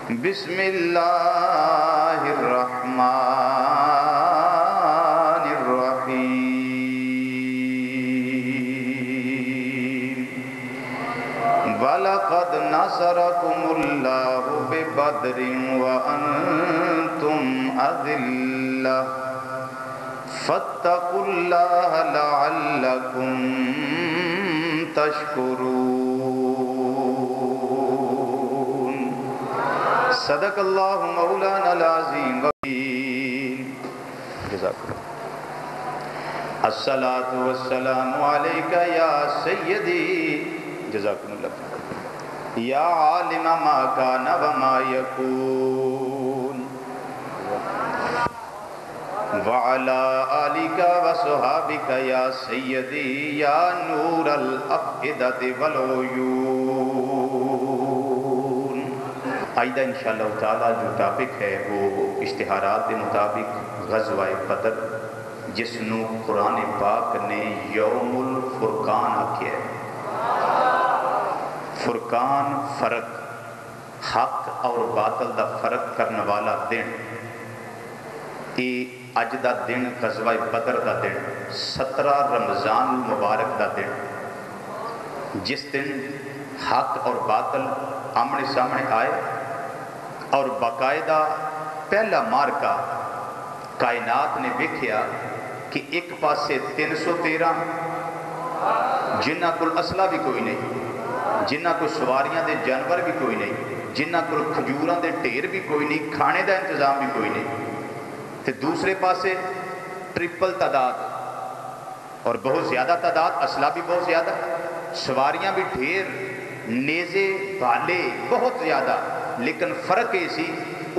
بسم اللہ الرحمن الرحیم وَلَقَدْ نَصَرَكُمُ اللَّهُ بِبَدْرٍ وَأَنْتُمْ أَذِلَّةٌ فَاتَّقُوا اللَّهَ لَعَلَّكُمْ تَشْكُرُونَ صدق اللہ مولانا العظیم الصلاة والسلام علیکہ یا سیدی جزاکم اللہ یا عالم ما کان وما یکون وعلا آلکہ وصحابکہ یا سیدی یا نور الافئدۃ والعیون۔ آئندہ انشاءاللہ تعالیٰ جو ٹاپک ہے وہ اشتہارات کے مطابق غزوہ بدر جس نو قرآن پاک نے یوم الفرقان آکھیا ہے۔ فرقان فرق، حق اور باطل دا فرق کرنے والا دن، یہ اج دا دن غزوہ بدر دا دن 17 رمضان المبارک دا دن، جس دن حق اور باطل آمنے سامنے آئے اور باقاعدہ پہلا مارکا کائنات نے دیکھیا کہ ایک پاسے 313 جنہ کل اسلحہ بھی کوئی نہیں، جنہ کو سواریاں دے جانور بھی کوئی نہیں، جنہ کو کھجوراں دے ڈھیر بھی کوئی نہیں، کھانے دا انتظام بھی کوئی نہیں، تے دوسرے پاسے ٹرپل تعداد اور بہت زیادہ تعداد، اسلحہ بھی بہت زیادہ، سواریاں بھی ڈھیر، نیزے بھالے بہت زیادہ، لیکن فرق یہ سی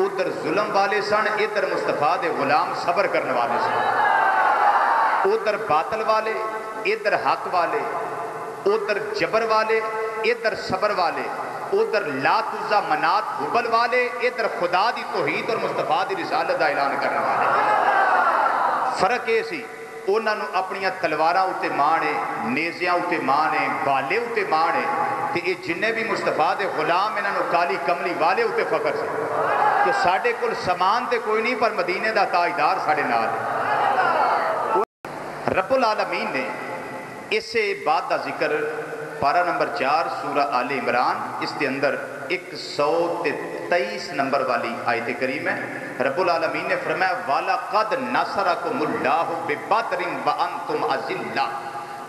ادھر ظلم والے سن، ادھر مصطفیٰ دے غلام صبر کرنے والے سن، ادھر باطل والے ادھر حق والے، ادھر جبر والے ادھر صبر والے، ادھر لات عزا منات حبل والے، ادھر خدا دی توحید اور مصطفیٰ دی رسالت دا اعلان کرنے والے۔ فرق یہ سی انہوں نے اپنی تلواراں اتے مانے، نیزیاں اتے مانے، بالے اتے مانے، تے یہ جنہیں بھی مصطفیٰ دے غلام انہوں نے کالی کملی والے اتے فخر سے کہ ساڑھے کل سامان تے کوئی نہیں پر مدینے دا تاجدار ساڑھے نال۔ رب العالمین نے اس سے بعد دا ذکر پارہ نمبر 4 سورہ آل عمران، اس کے اندر 123 نمبر والی آیت کریم ہے۔ رب العالمین نے فرمایا وَلَقَدْ نَصَرَكُمُ اللَّهُ بِبَدْرٍ وَأَنْتُمْ أَذِلَّةٌ،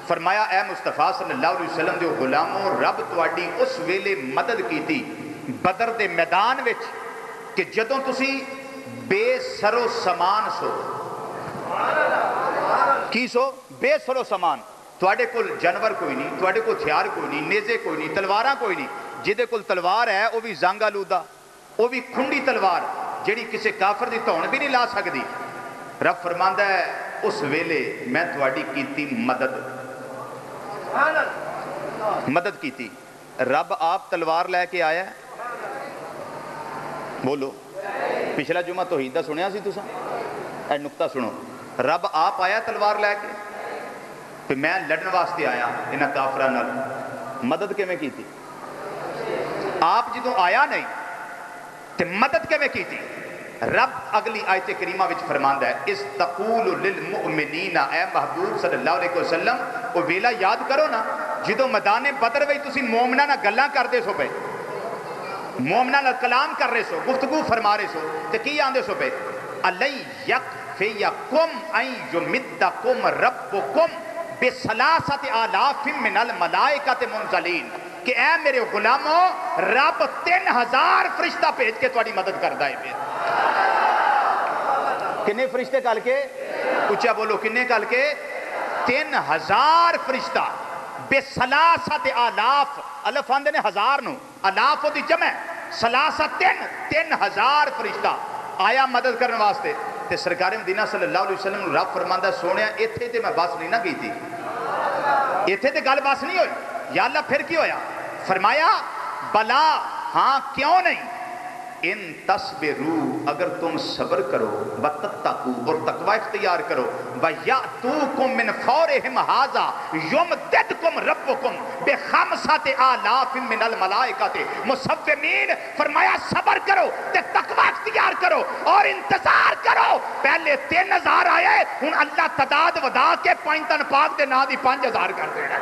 فرمایا اے مصطفیٰ صلی اللہ علیہ وسلم دے غلاموں، رب تواڈی اس ویلے مدد کی تھی بدر دے میدان وچ کہ جدوں تسی بے سر و سامان سو، کی سو؟ بے سر و سامان، تواڈے کول جانور کوئی نہیں، تواڈے کول ہتھیار کوئی نہیں، نیزے کوئی نہیں، تلواراں کوئی نہیں، جدے کول تلوار ہے وہ بھی زنگ آلودہ، وہ بھی کھنڈی تلوار جڑی کسی کافر دی تون بھی نہیں لا سکتی۔ رب فرماندا ہے اس ویلے میں تواڈی کیتی مدد کیتی۔ رب آپ تلوار لے کے آیا ہے؟ بولو، پچھلا جمعہ توحید دا سنیا سی تساں؟ اے نقطہ سنو، رب آپ آیا تلوار لے کے؟ پھر میں لڑن واسطے آیا انہاں کافراں نال، مدد کے میں کی تھی؟ آپ جدوں آیا نہیں تے مدد کے میں کی تھی؟ رب اگلی آیت کریمہ وچ فرماندا ہے اس تقول للمؤمنین، اے محبوب صلی اللہ علیہ وسلم وہ ویلا یاد کرو نا جدوں میدان بدر وچ تسی مومناں نال گلاں کردے سو پے، مومناں نال کلام کر رہے سو، گفتگو فرما رہے سو، تے کی آندے سو پے الی یکفیکم ان یمدکم ربکم بثلاثۃ آلاف من الملائکۃ منزلین، کہ اے میرے غلاموں رب 3000 فرشتہ بھیج کے تواڈی مدد کردا ہے۔ پھر کنے فرشتے کل کے؟ اچھا بولو، کنے کل کے؟ 3000 فرشتہ بثلاثۃ آلاف، الف آندے نے ہزار نو، آلاف دی جمع، ثلاثہ 3000 فرشتہ آیا مدد کرنے واسطے۔ تے سرکار مدینہ صلی اللہ علیہ وسلم رب فرماندا سونیا ایتھے تے میں بس نہیں نہ کی تھی، ایتھے تے گل بس نہیں ہوئی، یا اللہ پھر کی ہویا؟ فرمایا بلا، ہاں کیوں نہیں، ان تصبرو، اگر تم صبر کرو، وتتقو، اور تقوی اختیار کرو، وَيَأْتُوكُم مِّن فَوْرِهِمْ هَٰذَا يُمْدِدْكُمْ رَبُّكُمْ بِخَمْسَةِ آلَافٍ مِّنَ الْمَلَائِكَةِ مُصَوِّمِينَ، فرمایا صبر کرو، کرو اور انتظار کرو. پہلے 3000 آئے ہن اللہ تعداد ودا کے پنجتن پاک دے نا دی 5000 کر دینا.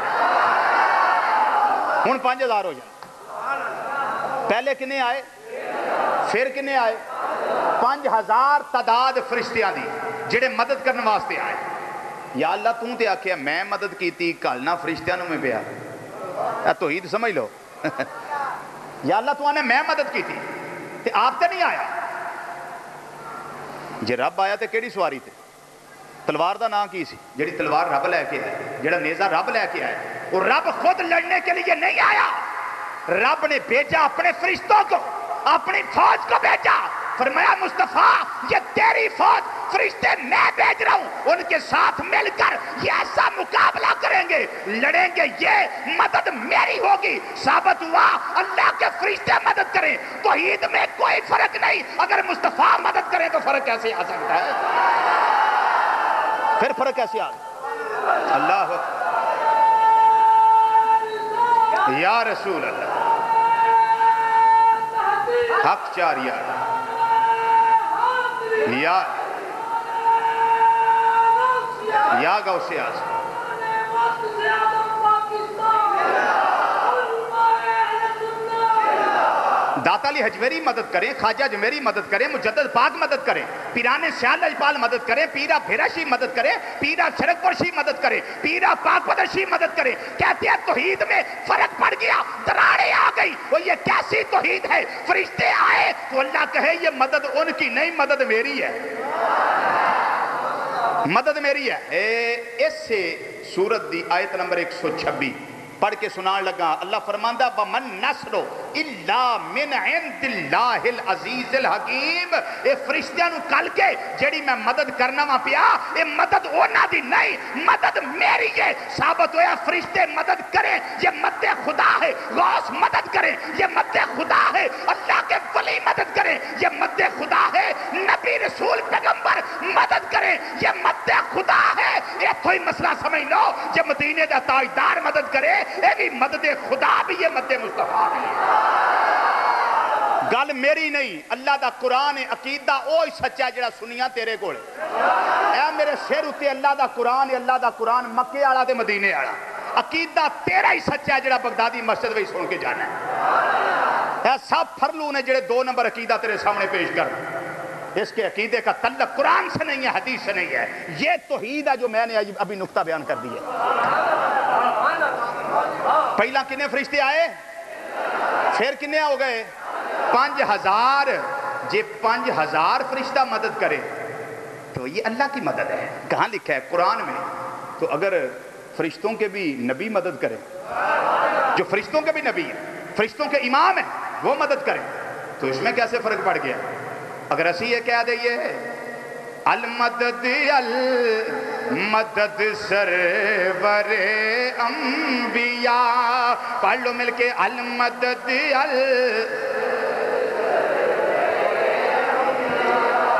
ہن 5000 ہو جائے. پہلے کنے آئے پھر کنے آئے 5000 تعداد فرشتیاں دی جڑے مدد کرنے واسطے آئے. یا اللہ توں تے آکھیا میں مدد کیتی کالنا فرشتیاں نوں میں پیا. اے توحید سمجھ لو. یا اللہ تو آنے میں مدد کی تھی تے آپ تے نہیں آیا. جے رب آیا تے کیڑی سواری تے تلوار دا نام کی سی جڑی تلوار رب لے کے آئے جڑا نیزہ رب لے کے آئے. اور رب خود لڑنے کے لیے نہیں آیا. رب نے بھیجا اپنے فرشتوں کو اپنی فوج کو بھیجا. فرمایا مصطفیٰ یہ تیری فوج فرشتے میں بھیج رہا ہوں ان کے ساتھ مل کر یہ ایسا مقابلہ کریں گے لڑیں گے یہ مدد میری ہوگی. ثابت ہوا اللہ کے فرشتے مدد کریں. توحید میں کوئی فرق نہیں. اگر مصطفیٰ مدد کریں تو فرق کیسے آ سکتا ہے؟ پھر فرق کیسے آ سکتا ہے؟ اللہ یا رسول اللہ حق چار یا غوث اعظم داتا علی حجویری مدد کریں خواجہ جمیری مدد کریں مجدد پاک مدد کریں پیران سیال لجپال مدد کریں پیرا بھیرشی مدد کریں پیرا شرک پرشی مدد کریں پیرا پاک پدرشی مدد کریں. کہتے ہیں توحید میں فرق پڑ گیا دراڑیں آ گئی. وہ یہ کیسی توحید ہے؟ فرشتے آئے تو اللہ کہے یہ مدد ان کی نہیں مدد میری ہے. مدد میری ہے. اس سے سورت دی آیت نمبر 126 پڑھ کے سنان لگا. اللہ فرماندہ وَمَن نَصْرُ إِلَّا مِنْ عِنْدِ اللَّهِ الْعَزِيزِ الْحَكِيمِ. اے فرشتیاں نو کل کے جیڑی میں مدد کرنا وہاں پیا اے مدد اونا دی نہیں مدد میری ہے. ثابت ہویا فرشتے مدد کریں یہ مد خدا ہے. غوث مدد کریں یہ مد خدا ہے. اللہ کے ولی مدد کریں یہ مد خدا ہے. نبی رسول پیغمبر مدد کریں یہ مد خدا ہے. یہ کوئی مسئلہ سمجھ لو. جب مدینے دا تاجدار مدد کرے اے بھی مدد خدا بھی یہ مد مصطفیٰ بھی. گل میری نہیں اللہ دا قرآن عقیدہ اوہی سچا جڑا سنیاں تیرے کول. اے میرے سر اتے اللہ دا قرآن اللہ دا قرآن مکے والا تے مدینے والا. عقیدہ تیرا ہی سچا جڑا بغدادی مسجد وچ سن کے جانا ہے. اے سب پھرلو نے جڑے 2 نمبر عقیدہ تیرے سامنے پیش کر. اس کے عقیدے کا تعلق قرآن سے نہیں ہے حدیث سے نہیں ہے. یہ توحید ہے جو میں نے ابھی نقطہ بیان کر دیا. پہلا کنے فرشتے آئے پھر کنے ہو گئے 5000. جے 5000 فرشتہ مدد کرے تو یہ اللہ کی مدد ہے. کہاں لکھا ہے قرآن میں؟ تو اگر فرشتوں کے بھی نبی مدد کریں جو فرشتوں کے بھی نبی ہیں فرشتوں کے امام ہیں وہ مدد کریں تو اس میں کیسے فرق پڑ گیا؟ اگر اسی یہ کہہ دئیے المدد المدد سرور انبیاء پڑھ لو مل کے المدد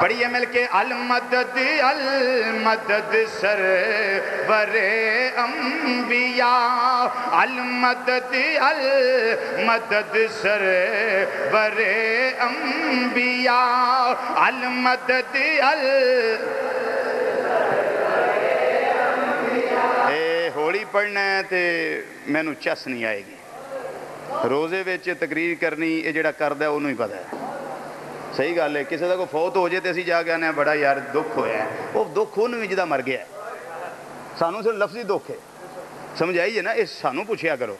پڑھیے مل کے المدد المدد سرور انبیاء المدد المدد سرور انبیاء المدد ہولی پڑھنا ہے تے میں نو چس نہیں آئے گی. روزے ویچ تقریر کرنی یہ جڑا کردہ ہے انہوں ہی پتہ ہے. صحیح گل ہے. کسی دا کو فوت ہو جائے تے اسی جا کے آنے بڑا یار دکھ ہویا ہے. وہ دکھ انہوں بھی جدا مر گیا ہے. سانوں سے لفظی دکھ ہے سمجھ آئیے نا. اس سانوں پوچھیا کرو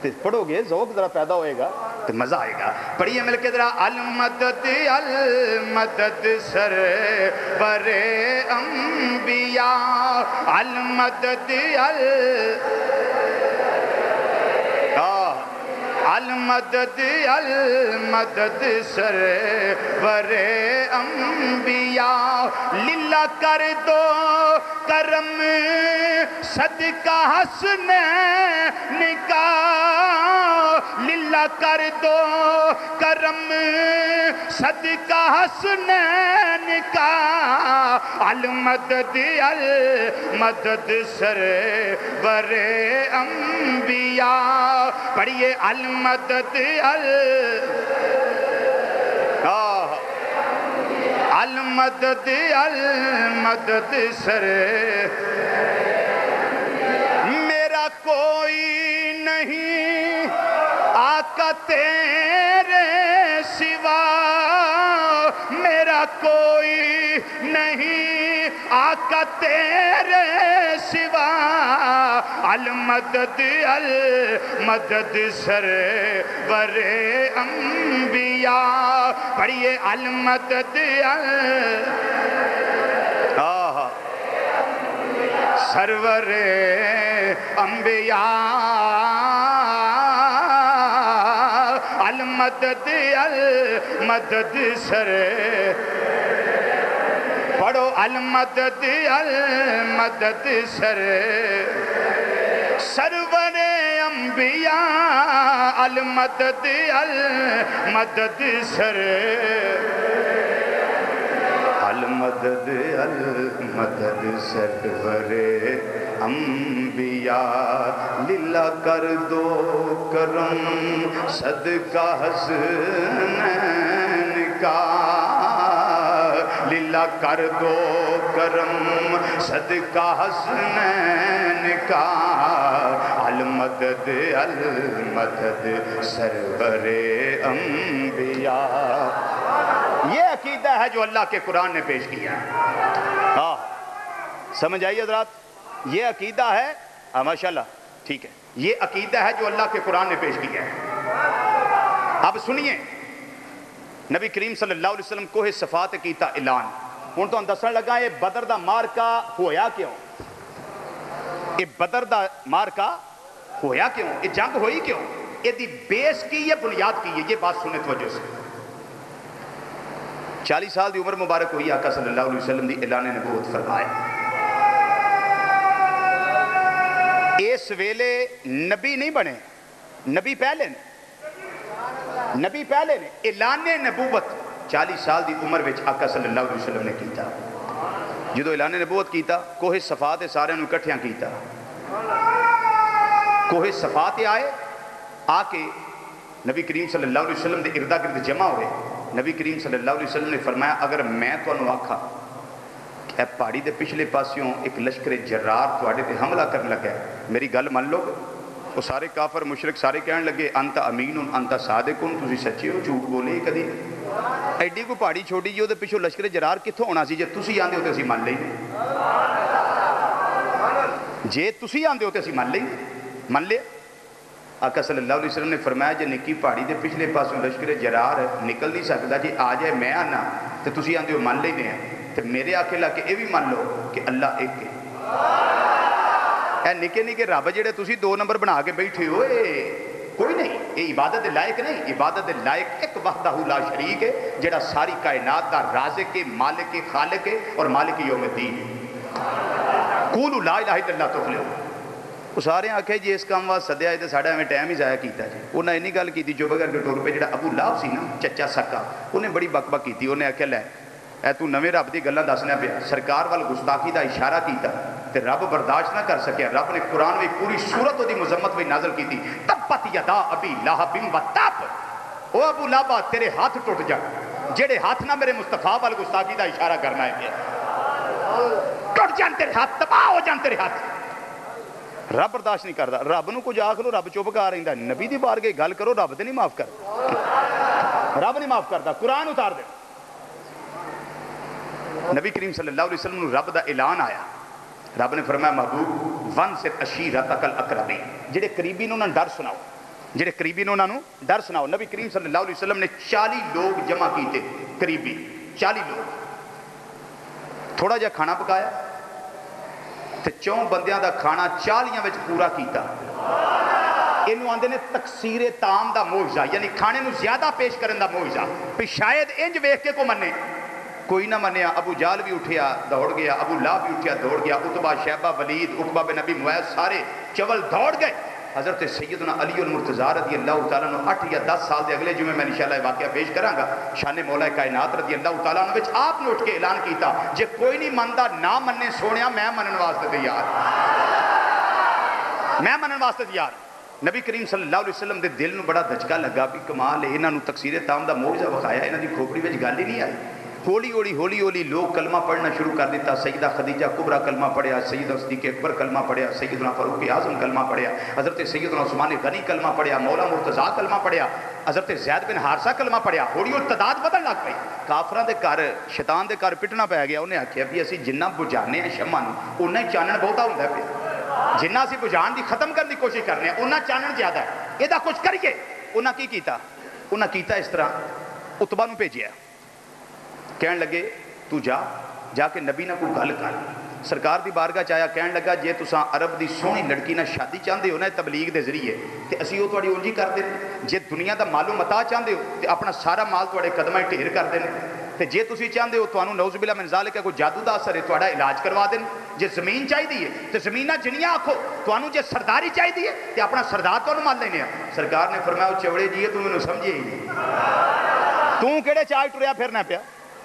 تے پڑھو گے ذوق ذرا پیدا ہوئے گا تو مزہ آئے گا. پڑھیے مل کے ذرا المدد المدد سرور انبیاء المدد المدد المدد سرور انبیاء للہ کر دو کرم صدقہ حسنین کا للہ کر دو کرم صدقہ حسنین کا المدد المدد سرور انبیاء پڑھیے المدد المدد المدد سر میرا کوئی نہیں آقا تیرے سوا، میرا کوئی نہیں آقا تیرے سوا، المدد المدد سرور انبیاء، پڑھیے المدد سرور انبیاء، المدد المدد سر، پڑھو المدد المدد سر، سرور انبیاء، المدد المدد سر، المدد المدد سرور انبیاء، للہ کر دو کرم صدقہ حسنین کا، للہ کر دو کرم صدقہ حسنین کا، المدد المدد سرور انبیاء۔ یہ عقیدہ ہے جو اللہ کے قرآن نے پیش کیا ہے۔ سمجھ آئیے حضرات، یہ عقیدہ ہے، ماشاءاللہ ٹھیک ہے، یہ عقیدہ ہے جو اللہ کے قرآن نے پیش کیا ہے۔ اب سنیے، نبی کریم صلی اللہ علیہ وسلم کوہ صفات کیتا اعلان، ہوں تو دسن لگا یہ بدر دا مارکا ہویا کیوں، یہ بدر دا مارکا ہویا کیوں، یہ جنگ ہوئی کیوں، یہ دی بیس کی یہ بنیاد کی ہے، یہ بات سننے توجہ سے۔ 40 سال دی عمر مبارک ہوئی، آقا صلی اللہ علیہ وسلم دی اعلان نبوت فرمائے۔ اس ویلے نبی نہیں بنے، نبی پہلے نے، نبی پہلے نے اعلان نبوت 40 سال دی عمر وچ آقا صلی اللہ علیہ وسلم نے کیتا۔ جدو اعلان نبوت کیتا، کوہ صفات سارے نو اکٹھیاں کیتا، کوہ صفات آئے، آ کے نبی کریم صلی اللہ علیہ وسلم دے اردا گرد جمع ہوئے۔ نبی کریم صلی اللہ علیہ وسلم نے فرمایا اگر میں تو انہوں آکھا کہ اے پہاڑی دے پچھلے پاسیوں ایک لشکر جرار تو آڑے دے حملہ کرنے لگا ہے، میری گل من لو۔ وہ سارے کافر مشرک سارے کہنے لگے انت امین انت صادقن، تسی سچے ہو، جھوٹ بولے کدی ایڈی کو پہاڑی چھوڑی جی وہ پچھو لشکر جرار کتوں ہونا سی، جے تسی آندے ہوتے اسی من لئی، جے تسی آندے ہوتے اسی من لئی، من لیا۔ آقا صلی اللہ علیہ وسلم نے فرمایا جے نکی پہاڑی دے پچھلے پاسوں لشکر جرار نکل نہیں سکتا، جی آ جائے میں آنا تو تسی آندے ہو من لئی دیں، تو میرے آکے لا کے یہ بھی من لو کہ اللہ ایک ہے۔ اے نکے نکے رب جڑے تسی 2 نمبر بنا کے بیٹھے ہو، کوئی نہیں، یہ عبادت لائق نہیں، عبادت لائق ایک وحدہ لا شریک ہے جڑا ساری کائنات دا رازق ہے، مالک ہے، خالق ہے اور مالک یوم الدین ہے۔ قولوا لا الہ الا اللہ تفلحوا۔ وہ سارے آکھے جی اس کام واسطے سدیا ہے تو ساڈا میں ٹائم ہی ضائع کیتا جی۔ انہیں اینی گل کیتی چپ کر کے ٹر پے، جڑا ابو لہب سی نا چچا سکا، انہیں بڑی بک بک کیتی، انہیں آکھیا لے اے تو نویں رب دی گلاں دسنا پیا، سرکار وال گستاخی دا اشارہ کیتا تے رب برداشت نہ کر سکیا، رب نے قرآن میں پوری سورت دی مذمت میں نازل کیتی، تبت یدا ابی لہب و تب، او ابو لہب تیرے ہاتھ ٹوٹ جا، جڑے ہاتھ نہ میرے مصطفیٰ وال گستاخی دا اشارہ کرنا ہے پیا، ٹوٹ جان تیرے ہاتھ، تباہ ہو جان تیرے ہاتھ۔ رب برداشت نہیں کرتا، رب نو کچھ آکھ لو رب چپ کر رہندا، نبی دی بارگاہ گل کرو رب تے نہیں معاف کر، رب نہیں معاف کرتا، قرآن اتار دے۔ نبی کریم صلی اللہ علیہ وسلم رب دا اعلان آیا، رب نے فرمایا محبوب وانذر عشیرتک الاقربین، جڑے قریبی نے انہاں ڈر سناؤ، جڑے قریبی نے انہاں ڈر سناؤ۔ نبی کریم صلی اللہ علیہ وسلم نے 40 لوگ جمع کیتے، قریبی 40 لوگ، تھوڑا جا کھانا پکایا تے 4 بندیاں دا کھانا 40 وچ پورا کیتا۔ اینو آندے نے تقسیر طعام دا معجزہ، یعنی کھانے نو زیادہ پیش کرن دا معجزہ، پھر شاید انج ویکھ کے کو مننے، کوئی نہ منیا۔ ابو جال بھی اٹھیا دوڑ گیا، ابو لہب بھی اٹھیا دوڑ گیا، عتبہ شیبہ ولید عقبہ بن ابی معیط سارے چول دوڑ گئے۔ حضرت سیدنا علی المرتضیٰ رضی اللہ تعالیٰ عنہ 8 یا 10 سال دے اگلے جمعے میں انشاءاللہ واقعہ پیش کراں گا، شان مولا کائنات رضی اللہ تعالیٰ عنہ وچ آپ نے اٹھ کے اعلان کیتا جے کوئی نہیں مندا نہ مننے سونیا میں منن واسطے تیار، میں منن واسطے تیار۔ نبی کریم صلی اللہ علیہ وسلم دے دل نو بڑا دھچکا لگا بھی کمال ہے، انہاں نو تقسیر طعام دا معجزہ وکھایا، انہاں دی کھوپڑی وچ گل ہی نہیں آئی۔ ہولی ہولی لوگ کلمہ پڑھنا شروع کر دیتا. سیدہ خدیجہ کبریٰ کلمہ پڑھیا, سیدہ صدیق اکبر کلمہ پڑھیا, سیدنا فاروق اعظم کلمہ پڑھیا, حضرت سیدنا عثمان غنی کلمہ پڑھیا, مولا مرتضیٰ کلمہ پڑھیا, حضرت زید بن حارثہ کلمہ پڑھیا. ہولی تعداد بدل لگ پئی. کافراں دے گھر شیطان دے گھر پٹنا پی گیا. انہیں آخیا بھی اسی جنہ بجھانے ہیں شمع نوں اُنہ ہی چانن بہتا ہوندا ہے پیا. جنہ اسی بجھان دی ختم کرنے کی کوشش کرنے ہیں اُنہ چانن زیادہ ہے. یہ کچھ کریے. انہاں کی کیتا؟ انہاں کیتا اس طرح عتبہ نوں بھیجیا. کہن لگے تو جا کے نبی نہ کوئی گل کر. سرکار دی بارگاہ چایا, کہن لگا جے تساں عرب دی سونی لڑکی نہ شادی چاہتے ہو نا تبلیغ دے ذریعے تے اسی وہ تھوڑی اونجی کر دیں. جے دنیا دا مال و متاع چاہتے ہو تے اپنا سارا مال تھوڑے قدماں ڈھیر کر دیں. تے جے تسی چاہتے ہو تانوں نعوذ باللہ من ذالک کوئی جادو دا اثر ہے تھوڑا علاج کروا دیں. جے زمین چاہیے تے زمین نہ جنیاں آکھو. تانوں جے سرداری چاہیے تے اپنا سردار تانوں مال لینے. سرکار نے فرمایا او چوڑے جی تو مینوں سمجھے ہی نہیں. تو کیڑے چاہ ٹریا پھرنا پیا؟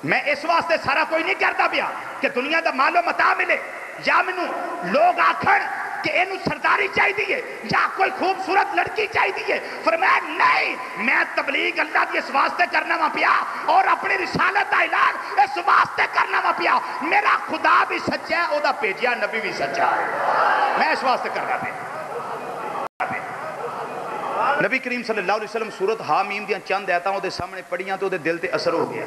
میں اس واسطے سارا کوئی نہیں کرتا پیا کہ دنیا دا مال و متاع ملے یا مینوں لوگ آکھن کہ اینو سرداری چاہیے یا کوئی خوبصورت لڑکی چاہیے. فرمایا نہیں, میں تبلیغ اللہ دی اس واسطے کرنا وا پیا اور اپنی رسالت دا اعلان اس واسطے کرنا وا پیا. میرا خدا بھی سچا ہے, او دا بھیجیا نبی بھی سچا ہے. میں اس واسطے کرنا پیا. نبی کریم صلی اللہ علیہ وسلم سورت حامیم دیاں چند آیتاں او دے سامنے پڑھیاں تو او دے دل تے اثر ہو گیا.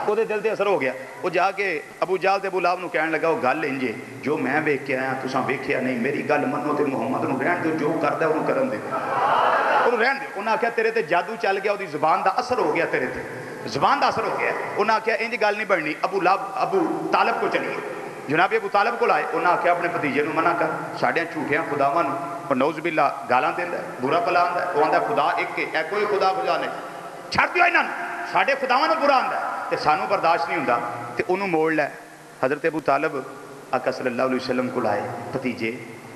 وہ دل تے اثر ہو گیا. وہ جا کے ابو جہل تے ابو لہب نوں کہن لگا وہ گل انجے جو میں ویکھ کے آیا تساں ویکھیا نہیں, میری گل منو تے محمد نوں رہن دو, جو کردا اونوں کرن دے, اونوں رہن دے. انہاں آکھیا تیرے تے جادو چل گیا, اودی زبان دا اثر ہو گیا, تیرے تے زبان دا اثر ہو گیا. انہاں آکھیا انج گل نہیں بننی. ابو طالب کو چلیے. جناب ابو طالب کو لائے. انہاں آکھیا اپنے بھتیجے نوں منع کر ساڈیاں جھوٹیاں خداواں نوں اور نعوذ باللہ گالاں دیندا ہے, برا بھلا آندا ہے. وہ آندا خدا ایک ہے, کوئی خدا نہیں, چھڈ دیو انہاں نوں, ساڈے خداواں نوں برا آندا ہے تے سانوں برداشت نہیں ہوندا. تے انہوں موڑ لے. حضرت ابو طالب آقا صلی اللہ علیہ وسلم کو لائے, بھتیجے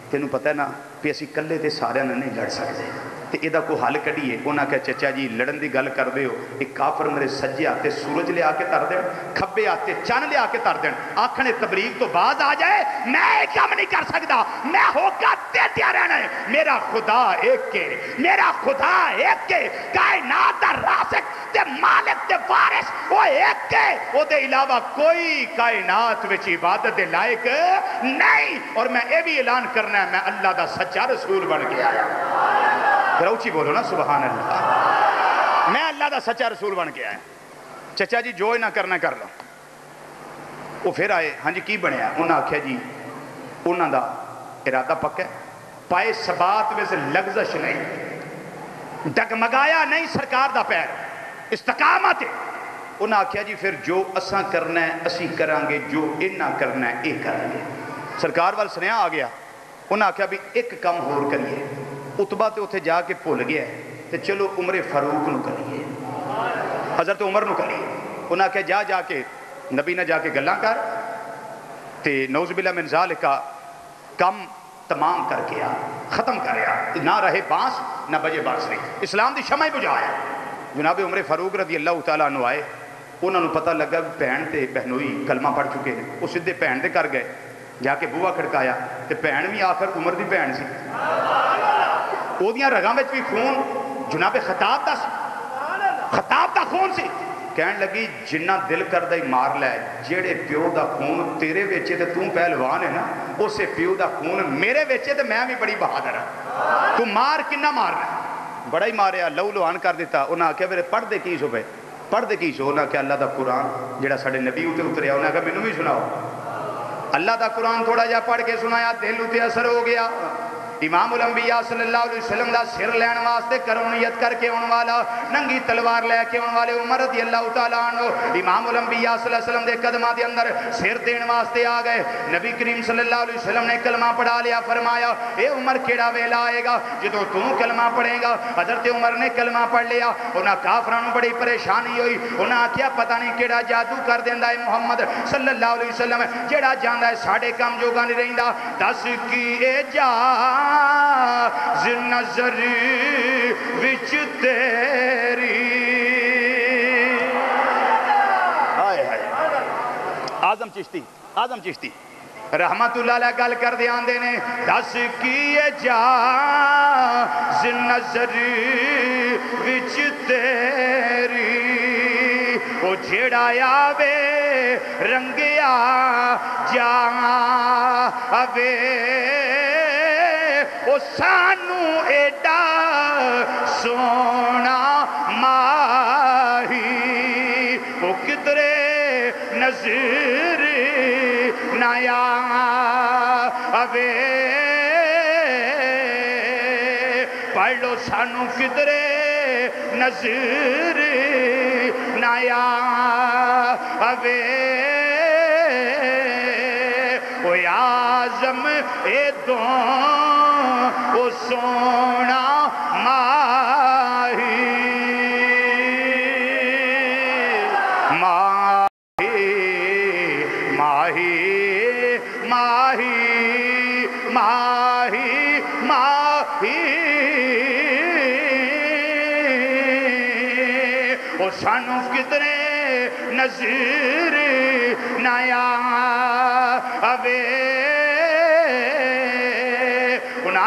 تینوں پتہ ہے نا کہ اسی کلے تے سارے نہیں لڑ سکتے تے ایدا کوئی حل کڈیے. انہاں کہا چچا جی لڑن دی گل کردے ہو, ایک کافر میرے سجے ہاتھے سورج لے آ کے تر دین, کھبے ہاتھے چن لے آ کے تر دین, آکھنے تبلیغ تو باز آ جائے میں کام نہیں کر سکتا, میں ہوگا دیتے رہنا ہے. میرا خدا ایک کے, میرا خدا ایک کے, کائنات دا رازق تے مالک تے وارث وہ ایک کے, وہ دے علاوہ کوئی کائنات وچ عبادت دے لائق نہیں. اور میں یہ بھی اعلان کرنا ہے میں اللہ دا سچا رسول بن کے آیا. روچی بولو نا سبحان اللہ. میں اللہ دا سچا رسول بن کے آیا. چچا جی جو نہ کرنا کر لو. وہ پھر آئے, ہاں جی کی بنیا؟ انہاں آکھیا جی انہاں دا ارادہ پکا ہے, پائے ثبات میں سے لغزش نہیں, ڈگمگایا نہیں سرکار دا پیر, استقامت ہے. انہاں آکھیا جی پھر جو اساں کرنا ہے اسی کریں گے, جو انہاں کرنا ہے اے کریں گے. سرکار وال سنیا آ گیا. انہاں آکھیا بھی ایک کم ہور کریے. عتبہ تے اتھے جا کے بھول گیا ہے تے چلو عمر فاروق نو کریے, حضرت عمر نو کریے. انہاں آکھیا جا کے نبی نہ جا کے گلاں کر تے نعوذ باللہ من ذالک کم تمام کر کے آ, ختم کر آ, نہ رہے بانس نہ بجے بانسری, اسلام دی شمع بجھایا. جناب عمر فاروق رضی اللہ تعالیٰ عنہ آئے. انہوں نے پتہ لگا بہن تے بہنوئی کلمہ پڑھ چکے ہیں. وہ سدھے بہن دے کر گئے, جا کے بوہا کھڑکایا تے بہن بھی آخر عمر دی بہن سی, او دیاں رگاں وچ بھی خون جناب خطاب دا خون سی. کہن لگی جنہ دل کردہ ہی مار لے, جیڑے پیو دا خون تیرے ویچے تے توں پہلوان ہے نا, اسے پیو دا خون میرے ویچے تے میں بھی بڑی بہادر ہوں. تو مار کنہ مارنا, بڑا ہی ماریا, لو لوان کر دیتا. انہاں کہا میرے پڑھ دے کی سو پہ, پڑھ دے کی سو. انہاں کہا اللہ دا قرآن جڑا ساڑے نبی ہوتے اتریا. انہاں کہا مینوں بھی سناؤ. اللہ دا قرآن تھوڑا جا پڑھ کے سنایا, دل ہوتے اثر ہو گیا. امام الانبیاء صلی اللہ علیہ وسلم دا سر لین واسطے کرونیت کر کے ان والا, ننگی تلوار لے کے ان والے عمر رضی اللہ تعالیٰ عنہ امام الانبیاء صلی اللہ علیہ وسلم دے قدمہ دے اندر سر دین واسطے آ گئے. نبی کریم صلی اللہ علیہ وسلم نے کلمہ پڑھا لیا. فرمایا اے عمر کیڑا ویلا آئے گا جدو تم کلمہ پڑھے گا. حضرت عمر نے کلمہ پڑھ لیا. انہاں کافرانوں بڑی پریشانی ہوئی. انہاں آکھیا پتہ نہیں کیڑا جادو کر دیندا ہے محمد صلی اللہ علیہ وسلم, جیڑا جاندا ہے ساڑھے کام جوگا نہیں رہندا. دس کیے جا نظر وچ تیری. آزم چشتی رحمت اللہ علیہ گل کر دے آندے نے, دس کیے جا نظر وچ تیری, وہ جیڑا آوے رنگیا جاوے او سانو ایڈا سونا ماہی او کدرے نظر نیا آوے پڑھ لو سانو کدرے نظر نیا آوے او اعظم اے دون او سونا ماہی ماہی ماہی ماہی ماہی ماہی او سانو کدرے نظر نیا آوے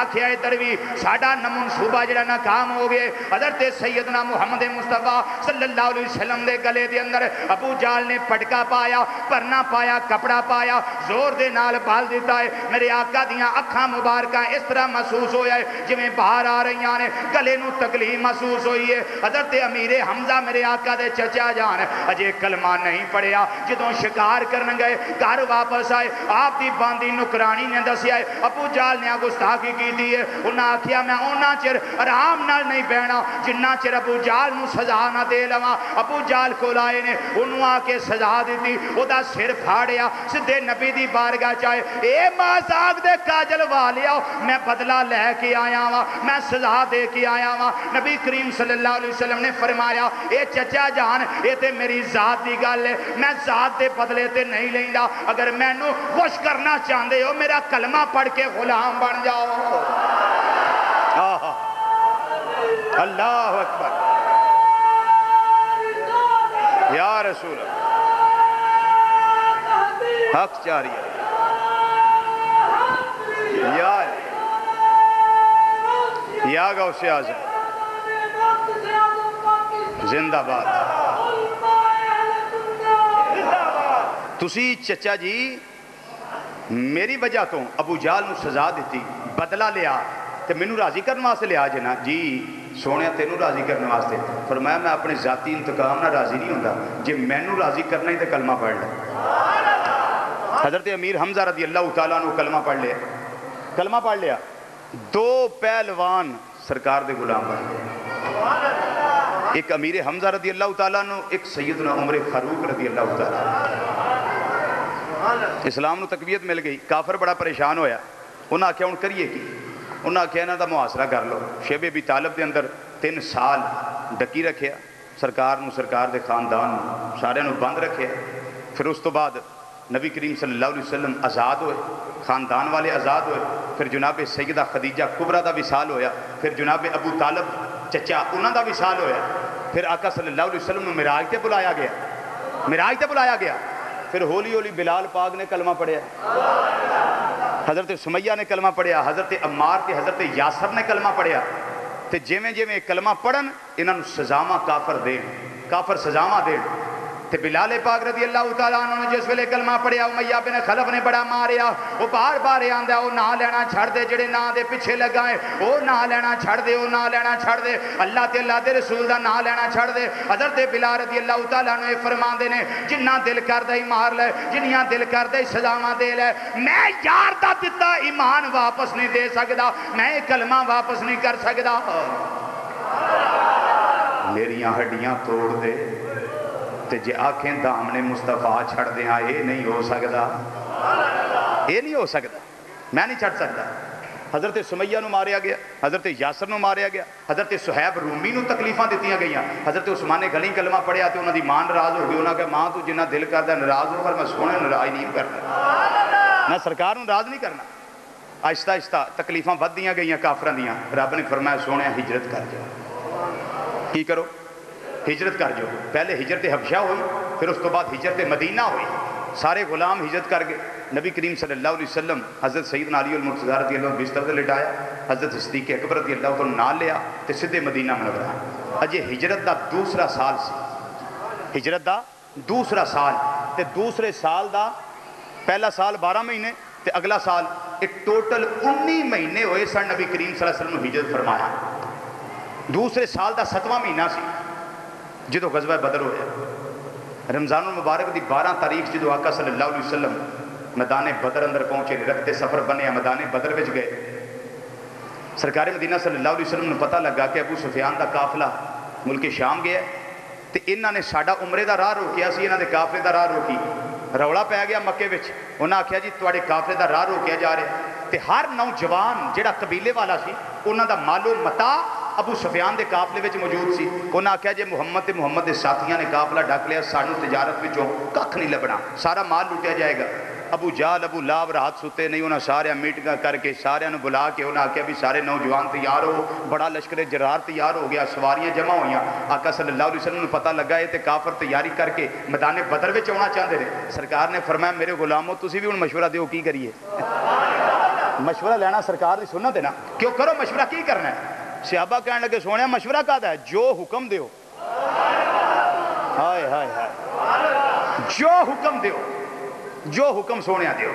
آکھیا ہے دروی ساڑھا نمنصوبہ جڑا ناکام ہو گئے حضرت سیدنا محمد مصطفیٰ صلی اللہ علیہ وسلم دے گلے دے اندر ابو جال نے پٹکا پایا پرنا پایا کپڑا پایا زور دے نال بال دیتا ہے میرے آقا دیاں اکھاں مبارکہ اس طرح محسوس ہویا ہے جویں باہر آ رہی آنے گلے نو تکلیف محسوس ہوئی ہے حضرت امیر حمزہ میرے آقا دے چچا جان اجے کلمہ نہیں پڑھیا جدوں شکار کرن گئے گھر واپس آئے آپ دی باندی نکرانی نے دسیا ہے ابو جال نے گستاخی کی دیئے انہاں آکھیا میں اونا چر آرام نال نہیں بہنا جنہ چر ابو جال نو سزا نہ دے لواں ابو جال کو لائے نے انہوں آکے سزا دیتی او دا سر پھاڑیا سدھے نبی دی بارگاہ چاہے اے مازاق دے کاجل والیا میں بدلہ لے کے آیا ہوا میں سزا دے کے آیا ہوا نبی کریم صلی اللہ علیہ وسلم نے فرمایا اے چچا جان اے تے میری ذات دی گل ہے میں ذات دے بدلے تے نہیں لیندا اگر میں نو خوش کرنا چاہندے ہو میرا کلمہ پڑھ کے غلام بن جاؤ اللہ اکبر یا رسول اللہ حق جاری ہے یا غوث اعظم زندہ باد تسی چچا جی میری وجہ تو ابو جال نو سزا دیتی بدلہ لیا تو میں نو راضی کرنے واسطے لیا جنا جی سونے تینوں راضی کرنے واسطے فرمایا میں اپنے ذاتی انتقام نہ راضی نہیں ہوتا جی میں نو راضی کرنا ہی تو کلمہ پڑھ لے حضرت امیر حمزہ رضی اللہ تعالیٰ نے کلمہ پڑھ لیا کلمہ پڑھ لیا دو پہلوان سرکار دے غلام بن گئے ایک امیر حمزہ رضی اللہ تعالیٰ نے ایک سیدنا عمر فاروق رضی اللہ تعالیٰ اسلام نو تقویت مل گئی کافر بڑا پریشان ہویا انہاں آکھیا ان کریے کی انہاں آکھیا انہاں دا محاصرہ کر لو شیب ابی طالب دے اندر 3 سال ڈکی رکھیا سرکار نو سرکار دے خاندان نو سارے نو بند رکھیا پھر اس تو بعد نبی کریم صلی اللہ علیہ وسلم آزاد ہوئے خاندان والے آزاد ہوئے پھر جناب سیدہ خدیجہ کبرا دا وصال ہویا پھر جناب ابو طالب چچا انہاں دا وصال ہویا پھر آقا صلی اللہ علیہ وسلم نے معراج تے بلایا گیا پھر ہولی ہولی بلال پاک نے کلمہ پڑھیا حضرت سمیہ نے کلمہ پڑھیا حضرت عمار تے حضرت یاسر نے کلمہ پڑھیا تے جیویں کلمہ پڑھن انہاں نو سزاواں کافر سزاواں دین تے بلال پاک رضی اللہ تعالیٰ عنہ نے جس ویلے کلمہ پڑھیا امیہ بن خلف نے بڑا ماریا وہ بار بار آندا وہ نہ لینا چھڑ دے جڑے نہ دے پیچھے لگائے وہ نہ لینا چھڑ دے اللہ تے اللہ دے رسول دا نہ لینا چھڑ دے حضرت بلال رضی اللہ تعالیٰ عنہ فرمان دے نے جنہ دل کر دے مار لے جنیاں دل کر دے سزاواں دے لے میں یار دا دتا ایمان واپس نہیں دے سکدا میں کلمہ واپس نہیں کر سکدا میریاں ہڈیاں توڑ دے تے جے آنکھیں دامنے مصطفیٰ چھڑ دیں یہ نہیں ہو سکتا میں نہیں چھڑ سکتا حضرت سمیہ نو ماریا گیا حضرت یاسر نو ماریا گیا حضرت صہیب رومی نو تکلیفاں دیتیاں گئیاں حضرت عثمان غنی کلمہ پڑھیا تے انہاں دی ماں ناراض ہو گئی انہاں کہا ماں تو جنہ دل کردا ناراض ہو پر میں سونے ناراض نہیں کرنا میں سرکار نو ناراض نہیں کرنا آہستہ آہستہ تکلیفاں ود دیاں گئیاں کافراں دیاں رب نے فرمایا سونے ہجرت کر جاؤ کی کرو ہجرت کر جو پہلے ہجرت حبشہ ہوئی پھر اس تو بعد ہجرت مدینہ ہوئی سارے غلام ہجرت کر گئے نبی کریم صلی اللہ علیہ وسلم حضرت سیدنا علی المرتضیٰ رضی اللہ بستر سے لٹایا حضرت صدیق اکبر رضی اللہ کو نال لیا تے سدھے مدینہ منورہ اجے ہجرت دا دوسرا سال سی ہجرت دا دوسرا سال تے دوسرے سال دا پہلا سال 12 مہینے تے اگلا سال ایک ٹوٹل 19 مہینے ہوئے سن نبی کریم صلی اللہ علیہ وسلم ہجرت فرمایا. دوسرے سال دا 7واں مہینہ سی جدو غزوہ بدر ہویا. رمضان المبارک دی 12 تاریخ جدو آقا صلی اللہ علیہ وسلم میدان بدر اندر پہنچے رکھتے سفر بنے میدان بدر وچ گئے. سرکار مدینہ صلی اللہ علیہ وسلم نے پتہ لگا کہ ابو سفیان دا قافلہ ملک شام گیا تے انہاں نے ساڈا عمرے دا راہ روکیا سی, انہاں دے قافلے دا راہ روکی. رولا پی گیا مکے وچ, انہاں آکھیا جی تواڈے قافلے دا راہ روکیا جا رہا تے ہر نوجوان جڑا قبیلے والا سی انہاں دا مال و متاع ابو سفیان دے قافلے وچ موجود سی. انہاں آکھیا جے محمد تے محمد دے ساتھیاں نے قافلہ ڈک لیا سانو تجارت وچوں ککھ نہیں لبنا, سارا مال لٹیا جائے گا. ابو جہل ابو لہب رات ستے نہیں, انہاں سارے میٹنگاں کر کے سارے بلا کے انہاں آکھیا بھی سارے نوجوان تیار ہو. بڑا لشکر جرار تیار ہو گیا, سواریاں جمع ہوئیاں. آقا صلی اللہ علیہ وسلم نے پتہ لگا ہے تے کافر تیاری کر کے میدان بدر وچ آنا چاہتے رہے. سرکار نے فرمایا میرے غلامو تسی بھی ہن مشورہ دیو کی کریے. مشورہ لینا سرکار دی سنت ہے نا, کیوں کرو مشورہ کی کرنا ہے. صحابہ کہنے لگے سونے مشورہ کا ہے جو حکم دیو, ہائے ہائے ہائے, جو حکم دیو, جو حکم سونے دیو.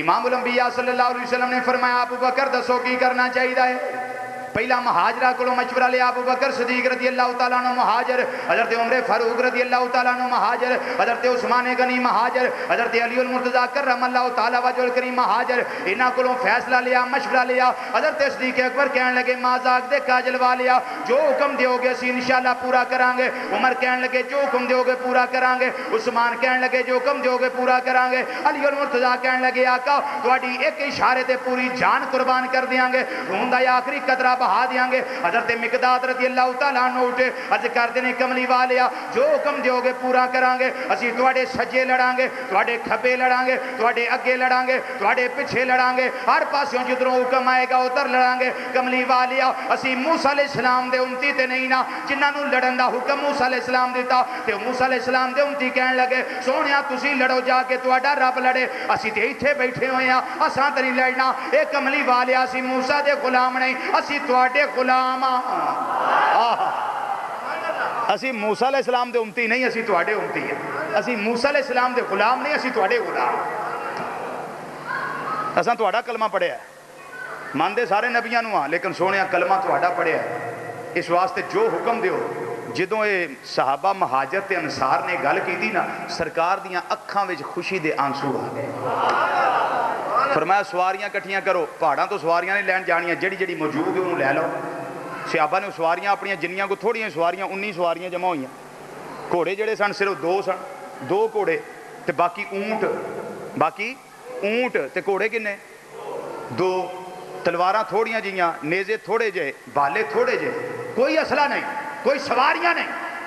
امام الانبیاء صلی اللہ علیہ وسلم نے فرمایا ابو بکر دسو کی کرنا چاہیے ہے. پہلا مہاجرہ کو مشورہ لیا, ابو بکر صدیق رضی اللہ تعالیٰ عنہ مہاجر, حضرت عمر فاروق رضی اللہ تعالیٰ عنہ مہاجر, حضرت عثمان غنی مہاجر, حضرت علی المرتضیٰ کرم اللہ تعالیٰ وجہ الکریم مہاجر. انہاں کو فیصلہ لیا, مشورہ لیا. حضرت صدیق اکبر کہنے لگے مازاق دے کاجلوا لیا, جو حکم دیو گے اسی انشاءاللہ پورا کران گے. عمر کہنے لگے جو حکم دیو گے پورا کران گے. عثمان کہنے لگے جو حکم دیو گے پورا کران گے. علی المرتضیٰ کہنے لگے آقا تواڈی ایک اشارے تے پوری جان قربان کر دیاں گے, خون دا آخری قطرہ بہا دیاں گے. حضرت مقداد رضی اللہ تعالیٰ عنہ اٹھے, عرض کر دینے کملی والیا جو حکم دیو گے پورا کران گے. اسی تواڈے سجے لڑاں گے, تواڈے کھبے لڑاں گے, تواڈے اگے لڑاں گے, تواڈے پیچھے لڑاں گے, ہر پاسوں جدروں حکم آئے گا ادھر لڑاں گے. کملی والیا اسی موسیٰ علیہ السلام دے امتی تے نہیں نا جنہاں نوں لڑن دا حکم موسیٰ علیہ السلام دیتا تے موسیٰ علیہ السلام دے امتی کہنے لگے سونیا تسی لڑو جا کے تواڈا رب لڑے, اسی تے ایتھے بیٹھے ہوئے ہیں اساں تے نہیں لڑنا. اے کملی والیا اسی موسیٰ دے غلام نہیں, اسی تواڈے غلام ہاں. اسی موسیٰ علیہ السلام دے امتی نہیں, اسی تواڈے امتی ہیں. اسی موسیٰ علیہ السلام دے غلام نہیں, اسی تواڈے غلام. اساں تواڈا کلمہ پڑھیا ہے, ماندے سارے نبیاں نوں ہاں لیکن سونیا کلمہ تواڈا پڑھیا ہے. اس واسطے جو حکم دیو. جدوں اے صحابہ مہاجر تے انصار نے گل کیتی نا سرکار دیاں اکھاں وچ خوشی دے آنسو آ گئے. فرمایا سواریاں کٹھیاں کرو, پہاڑاں تو سواریاں نہیں لین جانیاں, جڑی جڑی موجود ہے انہوں لے لو. صحابہ نے سواریاں اپنی جنیاں کو تھوڑیاں سواریاں 19 سواریاں جمع ہوئیاں. گھوڑے جڑے سن صرف 2 سن, 2 گھوڑے تے باقی اونٹ تے گھوڑے کنے 2. تلواراں تھوڑیاں جیاں, نیزے تھوڑے جے, بالے تھوڑے جے, کوئی اسلحہ نہیں, کوئی سواریاں نہیں.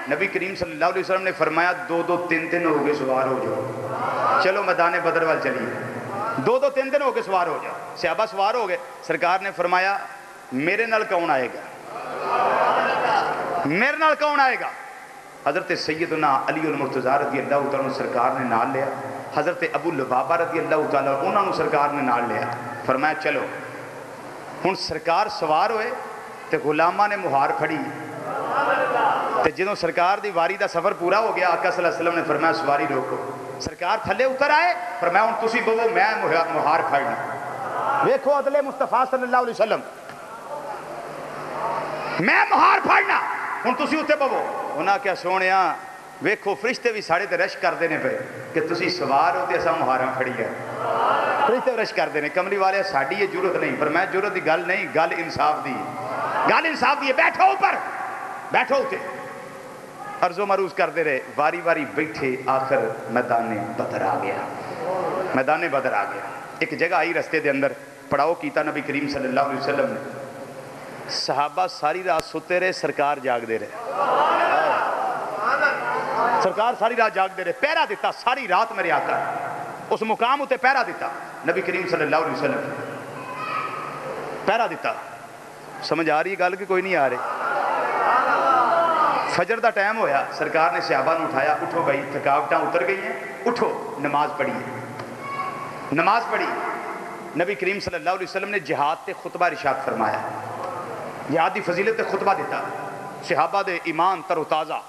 نبی کریم صلی اللہ علیہ وسلم نے فرمایا 2-2 3-3 ہو کے سوار ہو جاؤ, چلو میدان بدر وال چلیے. 2-2 3 ہو کے سوار ہو جاؤ. صحابہ سوار ہو گئے. سرکار نے فرمایا میرے نال کون آئے گا, میرے نال کون آئے گا. حضرت سیدنا علی المرتضیٰ رضی اللہ تعالیٰ سرکار نے نال لیا. حضرت ابو لبابہ رضی اللہ تعالیٰ انہوں نے سرکار نے نال لیا. فرمایا چلو ہن سرکار سوار ہوئے تے غلامہ نے مہار پھڑی تے جدوں سرکار دی واری دا سفر پورا ہو گیا آقا صلی اللہ علیہ وسلم نے فرمایا سواری روکو. سرکار تھلے اتر آئے, فرمایا ہن تسی بوو میں مہار پھڑنا. ویکھو عدل مصطفیٰ صلی اللہ علیہ وسلم, میں مہار پھڑنا ہن تسی اتنے بوو. انہاں کیا سونیا ویکھو فرشتے بھی ساڑے تے رش کر دینے پہ کہ تسی سوار ہو تے اساں مہاراں پھڑی ہے. فرشتے رش کر دینے. کملی والے ساڑی یہ جرت نہیں, پر میں جرت دی گل نہیں, گل انصاف دی, گل انصاف دی. بیٹھو اوپر, بیٹھو اتے. عرض و معروض کر دے رہے, واری واری بیٹھے, آخر میدان بدر آ گیا. میدان بدر آ گیا. ایک جگہ آئی رستے دے اندر, پڑاؤ کیتا نبی کریم صلی اللہ علیہ وسلم نے. صحابہ ساری رات ستے رہے, سرکار جاگ دے رہے. سرکار ساری رات جاگ دے رہے, پہرا دیتا ساری رات. میرے آقا اس مقام ہوتے پہرا دیتا نبی کریم صلی اللہ علیہ وسلم, پہرا دیتا. سمجھ آ رہی گل کہ کوئی نہیں آ رہی. فجر دا ٹائم ہویا, سرکار نے صحابہ نے اٹھایا, اٹھو بھائی تھکاوٹاں اتر گئی ہیں, اٹھو نماز پڑھیے. نماز پڑھی. نبی کریم صلی اللہ علیہ وسلم نے جہاد تے خطبہ ارشاد فرمایا, جہاد دی فضیلت تے خطبہ دیتا. صحابہ دے ایمان تر و تازہ,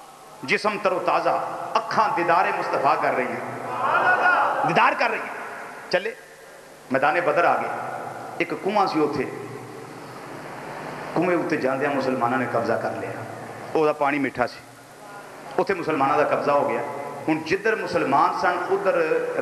جسم تر و تازہ، اکھاں دیدار مصطفیٰ کر رہی ہیں، دیدار کر رہی ہیں۔ چلے میدان بدر آ گئے، ایک کنواں سی اتھے، کنویں اتنے جاندیاں مسلمانوں نے قبضہ کر لیا، وہ پانی میٹھا سی، اتنے مسلمانوں کا قبضہ ہو گیا۔ ہوں جدھر مسلمان سن ادھر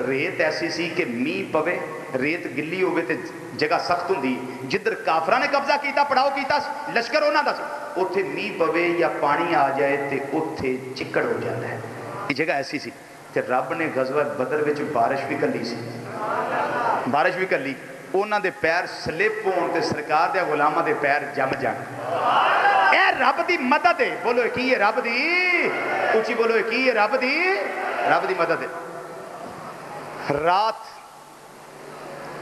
ریت ایسی سی کہ میہ پوے، ریت گلی ہوئے تے جگہ سخت ہوندی، جدھر کافراں نے قبضہ کیتا پڑاؤ کیتا لشکر انہاں دا سی، اتھے میہ پوے یا پانی آ جائے تے اتھے چکڑ ہو جاتا ہے۔ یہ جگہ ایسی سی تے رب نے غزوہ بدر وچ بارش بھی کلی سی، بارش بھی کلی، انہاں دے پیر سلپ ہون تے سرکار دے غلاماں دے پیر جم جان۔ اے رب دی مدد ہے، بولو کی ہے رب دی، اچھی بولو کی ہے رب دی، رب دی مدد ہے۔ رات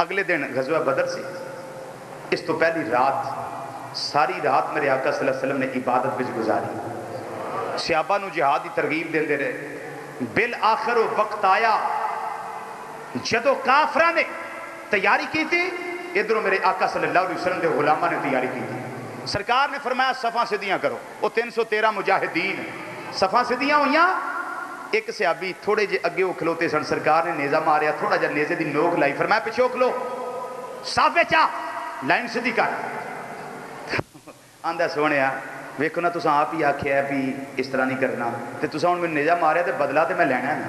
اگلے دن غزوہ بدر سی، اس تو پہلی رات ساری رات میرے آقا صلی اللہ علیہ وسلم نے عبادت وچ گزاری، صحابہ نو جہاد دی ترغیب دیندے رہے۔ بالآخر وقت آیا جدو کافراں نے تیاری کی تھی، ادھروں میرے آقا صلی اللہ علیہ وسلم دے غلامہ نے تیاری کی تھی۔ سرکار نے فرمایا صفاں سدیاں کرو، وہ 313 مجاہدین صفاں سدیاں ہوئیاں۔ ایک صحابی تھوڑے جے اگے وہ کھلوتے سن، سرکار نے نیزہ ماریا، تھوڑا جا نیزے دی نوک لائی، فرمایا پیچھے کھلو، صاف چا لائن سدھی کر۔ آندہ سونیا ویکھو نا تساں آپ ہی آکھیا ہے بھی اس طرح نہیں کرنا، تے تساں ہن میں نیزہ ماریا تے بدلہ تے میں لینا ہے۔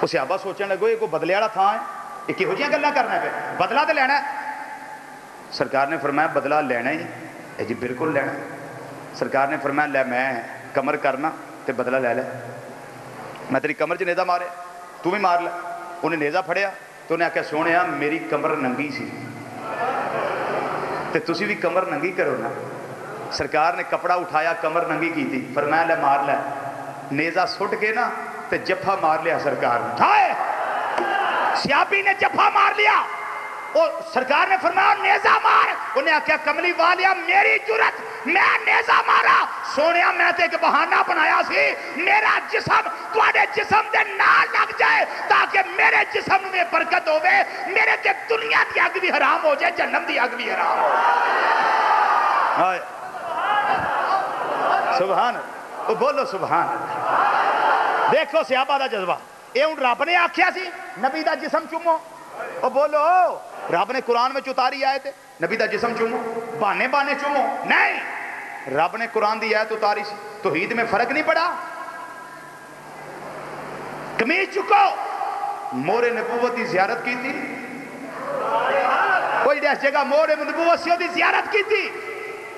وہ صحابہ سوچنے لگو یہ کوئی بدلے والا تھا ہے، یہ کہو جیاں گلاں کرنا ہے، بدلہ تے لینا ہے۔ سرکار نے فرمایا بدلہ لینا ہی ہے جی، بالکل لینا۔ سرکار نے فرمایا لے میں کمر کرنا تے بدلہ لے لے، میں تیری کمر چ نیزہ مارے تو بھی مار لے۔ انہیں نیزہ پھڑیا تو انہیں آکھیا سونیا میری کمر ننگی سی تے تسی بھی کمر ننگی کرو نا۔ سرکار نے کپڑا اٹھایا کمر ننگی کی تھی، فرمایا لے مار لے، نیزہ سٹ کے نا تے جفا مار لیا سرکار نے، اٹھائے صحابی نے جفا مار لیا۔ اور سرکار نے فرمایا نیزہ مار، انہیں آکھیا کملی والیا میری جرت، میں نیزہ مارا سونیا میں تے ایک بہانہ بنایا سی، میرا جسم تواڈے جسم دے نال لگ جائے تاکہ میرے جسم میں برکت ہوئے، میرے تے دنیا دی اگ بھی حرام ہو جائے، جہنم دی اگ بھی حرام ہو جائے۔ سبحان اللہ، بولو سبحان اللہ۔ دیکھو صحابہ دا جذبہ، اے ہن رب نے آکھیا سی نبی دا جسم چومو، او بولو رب نے قرآن میں اتاری آئے تھے نبی دا جسم چومو، بانے بانے چومو، نہیں، رب نے قرآن دی آیت اتاری سی، توحید میں فرق نہیں پڑا۔ قمیض چکو، مور نبوت دی زیارت کی تھی، کوئی اس جگہ مور نبوت سی دی زیارت کی تھی،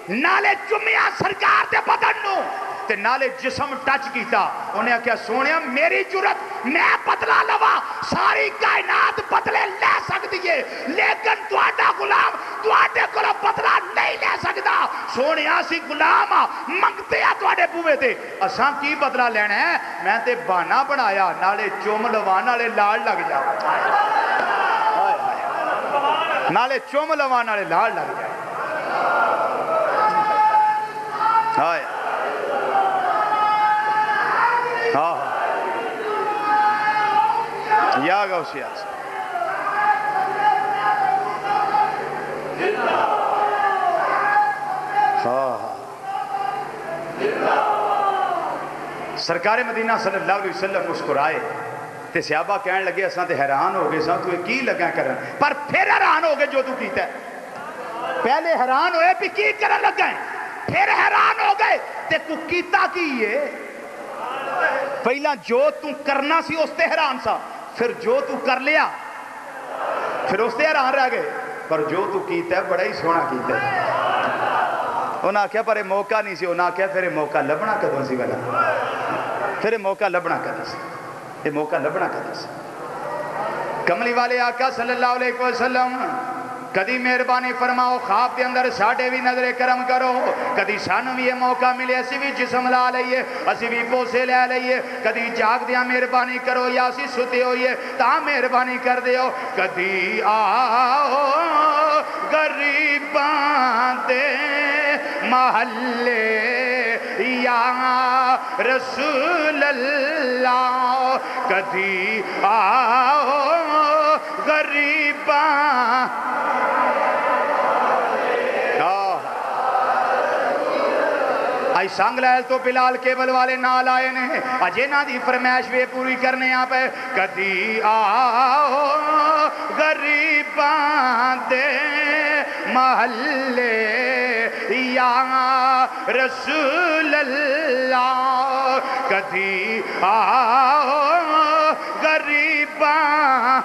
نالے چمیا سرکار دے بدن نو تے نالے جسم ٹچ کیتا، انہیں کیا سونیا میری جرت میں بدلہ لوا، ساری کائنات بدلے لے سکتی ہے لیکن تواڈا غلام تواڈے کو بدلہ نہیں لے سکتا۔ سونیا سی غلام منگتے ہیں تواڈے بوئے تے، اساں کی بدلہ لینا ہے، میں تے بانا بنایا نالے چوم لوان والے لاڑ لگ جا، نالے چوم لوان والے لاڑ لگ جا۔ ہائے ہاں یا غوثیہ سرکار مدینہ صلی اللہ علیہ وسلم مسکرائے تے صحابہ کہنے لگے اساں تے حیران ہو گئے ساں تو کی لگا کرن، پر پھر حیران ہو گئے جو تو کیتا ہے۔ پہلے حیران ہوئے بھی کی کرن لگا ہے، پھر حیران ہو گئے تے کو کیتا کی ہے۔ پہلا جو تو کرنا سی اس تے حیران سا، پھر جو تو کر لیا پھر اس تے حیران رہ گئے، پر جو تو کیتا ہے بڑا ہی سونا کیتا ہے۔ انہاں کیا پر موقع نہیں سی، انہاں کیا پھر موقع لبنا کدوں سی والا، پھر موقع لبنا کدوں سی، یہ موقع لبنا کدوں سی۔ کملی والے آقا صلی اللہ علیہ وسلم کدی مہربانی فرماؤ خواب دے اندر ساڑھے بھی نظر کرم کرو، کدی سانو بھی یہ موقع ملے اسی بھی جسم لا لئیے، اسی بھی پوسے لے لئیے، کدی جاگ دیا مہربانی کرو یا اسی ستے ہوئیے تا مہربانی کر دیو، کدی آؤ غریباں دے محلے یا رسول اللہ، کدی آؤ غریباں آئی سانگ لائل تو بلال کیبل والے نال آئے نے اجے نا دی فرمائش وے پوری کرنے آپ ہے کدی آؤ غریباں دے محلے یا رسول اللہ کدی آؤ غریباں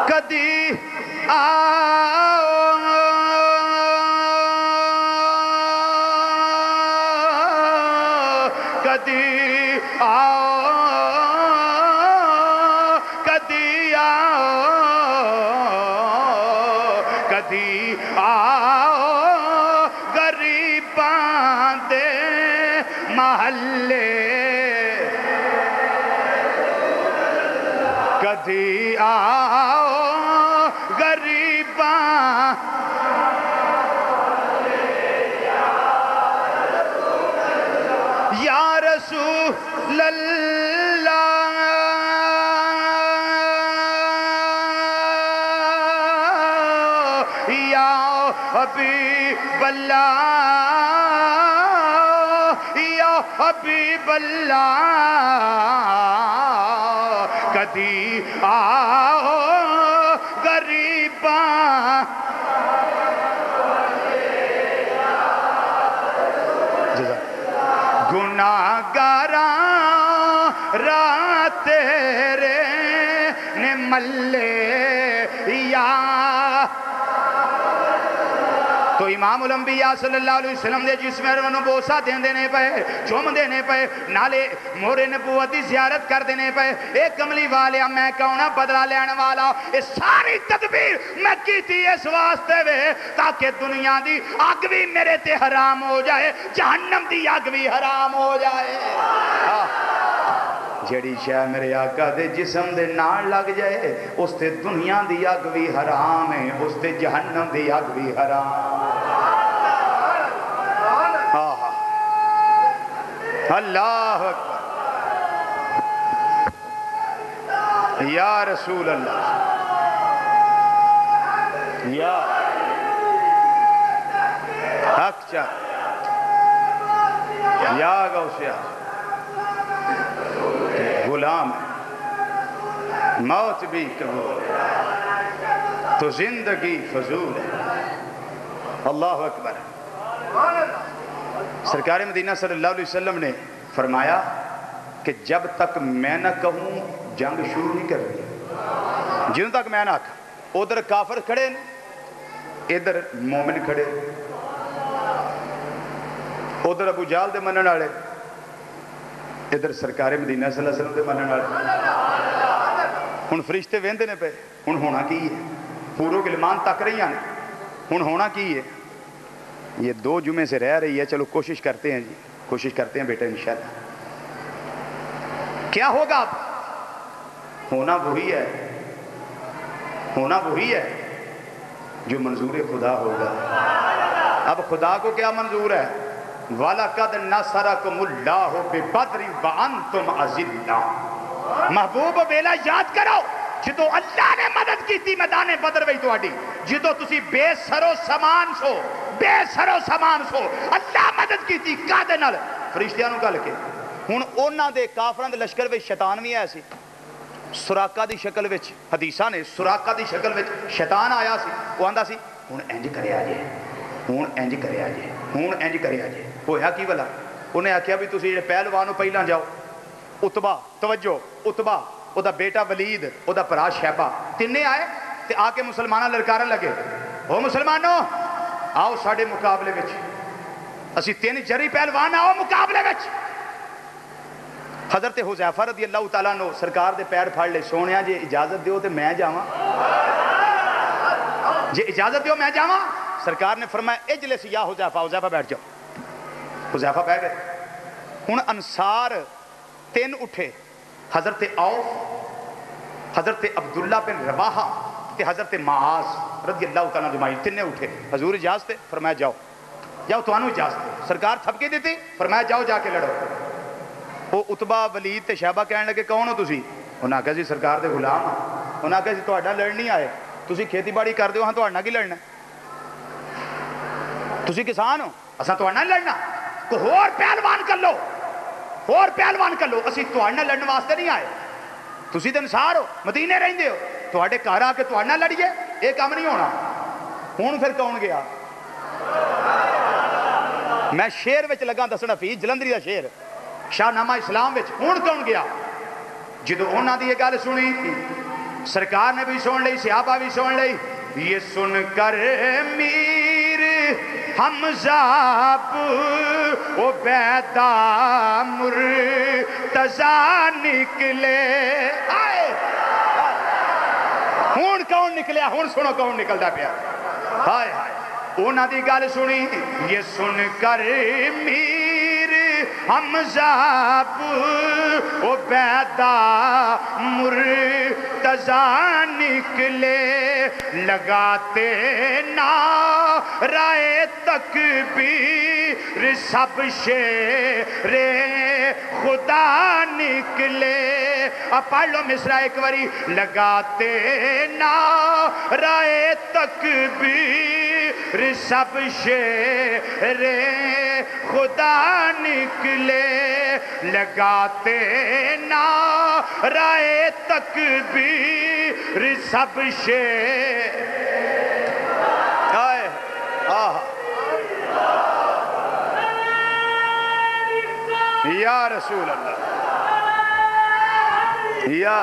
کدی آؤ کدی آؤ کدی آؤ کدی آؤ غریباں دے محلے کدی آؤ غریباں یا رسول اللہ یا حبیب اللہ یا حبیب اللہ کدی آؤ غریباں گناہگاراں راہ تیرے نے ملے یا تو امام الانبیاء صلی اللہ علیہ وسلم دے جسم ارونوں بوسا دین دینے پہ چوم دینے پہ نالے مورے نبوتی زیارت کر دینے پہ ایک کملی والے میں کہونا بدلہ لینے والا اس ساری تدبیر میں کی تھی اس واسطے وے تاکہ دنیا دی آگ بھی میرے تے حرام ہو جائے جہنم دی آگ بھی حرام ہو جائے جڑی شاہ میرے آقا دے جسم دے نال لگ جائے اس تے دنیا دی آگ بھی حرام ہے اس تے جہنم دی آگ بھی حرام اللہ اکبر یا رسول اللہ یا حق چاہ یا غوثیہ غلام موت بھی قبول تو زندگی فضول ہے اللہ اکبر سرکار مدینہ صلی اللہ علیہ وسلم نے فرمایا کہ جب تک میں نہ کہوں جنگ شروع نہیں کرنی جن تک میں نہ کہوں ادھر کافر کھڑے ادھر مومن کھڑے ادھر ابو جال دے منن والے ادھر سرکار مدینہ صلی اللہ علیہ وسلم دے منن والے ہن فرشتے ویندے نے پے ہن ہونا کی ہے پورو گلمان تک رہی ہیں ہن ہونا کی ہے یہ 2 جمعے سے رہ رہی ہے چلو کوشش کرتے ہیں جی کوشش کرتے ہیں بیٹا انشاءاللہ کیا ہوگا اب ہونا وہی ہے ہونا وہی ہے جو منظور خدا ہوگا اب خدا کو کیا منظور ہے وَلَقَدْ نَصَرَكُمُ اللَّهُ بِبَدْرٍ وَأَنْتُمْ أَذِلَّةٌ محبوب بیلا یاد کرو جدو اللہ نے مدد کی تھی میدان بدر وہی تو آڈی جدو تسی بے سرو سامان سو بے سرو سامان سو اللہ مدد کی تھی کادے نال فرشتیاں نو گل کے ہن اونا دے کافران دے لشکر وچ شیطان بھی آیا سی سراقہ دی شکل وچ حدیثاں نے سراقہ دی شکل وچ شیطان آیا سی وہ آندا سی ہن انج کرے آجے ہن انج کرے آجے ہن انج کرے آجے ہویا کی والا انہیں آکھیا بھی تسی جڑے پہلوانوں پہلاں جاؤ اتبا توجہ اتبا او دا بیٹا ولید او دا پرا شیبہ تینے آئے تے آ کے مسلمانہ لڑکارن لگے او مسلمانوں آؤ ساڑھے مقابلے وچ اسی 3 جری پہلوان آؤ مقابلے وچ حضرت حذیفہ رضی اللہ تعالیٰ نو سرکار دے پیر پھاڑ لے سونیا جے اجازت دیو تے میں جاواں جے اجازت دیو میں جاواں سرکار نے فرمایا اجلس یا حذیفہ حذیفہ بیٹھ جاؤ حذیفہ بیٹھ گئے ہن انصار 3 اٹھے حضرت عوف حضرت عبداللہ بن رواحہ تے حضرت معاذ رضی اللہ تعالیٰ جمائی 3 اٹھے حضور اجازت ہے فرمایا جاؤ جاؤ تو آنو اجازت ہے سرکار تھپکے دیتے فرمایا جاؤ جا کے لڑو وہ اتبا ولید تے شہبہ کہنے لگے کون ہو تسی انہاں کہا جی سرکار دے غلام انہاں کہا جی تو اڈا لڑنی آئے تسی کھیتی باڑی کر دیو ہاں تو اڑنا کی لڑنا تسی کسان ہو اساں تو اڑنا لڑنا کوئی اور پہلوان کر لو اور پہلوان کر لو اسی تو اڑنا لڑنے واسطے نہیں آئے تسی تو انسار ہو مدینے رہندے ہو تو اڑے گھر آ کے تو اڑنا لڑیے یہ کام نہیں ہونا ہوں پھر کون گیا میں شیر وچ لگا دسنا حفیظ جلندری دا شیر شاہ نامہ اسلام وچ ہوں کون گیا جدو انہاں دی یہ گل سنی سرکار نے بھی سن لئی صحابہ بھی سن لئی یہ سن کر میر حمزہ عبیدہ مرتضیٰ نکلے ہون کون نکلیا ہون سنو کون نکلدا پیا ہائے ہائے انہاں دی گل سنی یہ سن کر میر حمزہ عبیدہ مرتضیٰ نکلے لگاتے نعرہ تکبیر سب شیر خدا نکلے اب پڑھ لو مصرع ایک باری لگاتے نعرہ تکبیر سب شیر خدا نکلے لگاتے نعرہ تکبیر سب شیر یا رسول اللہ یا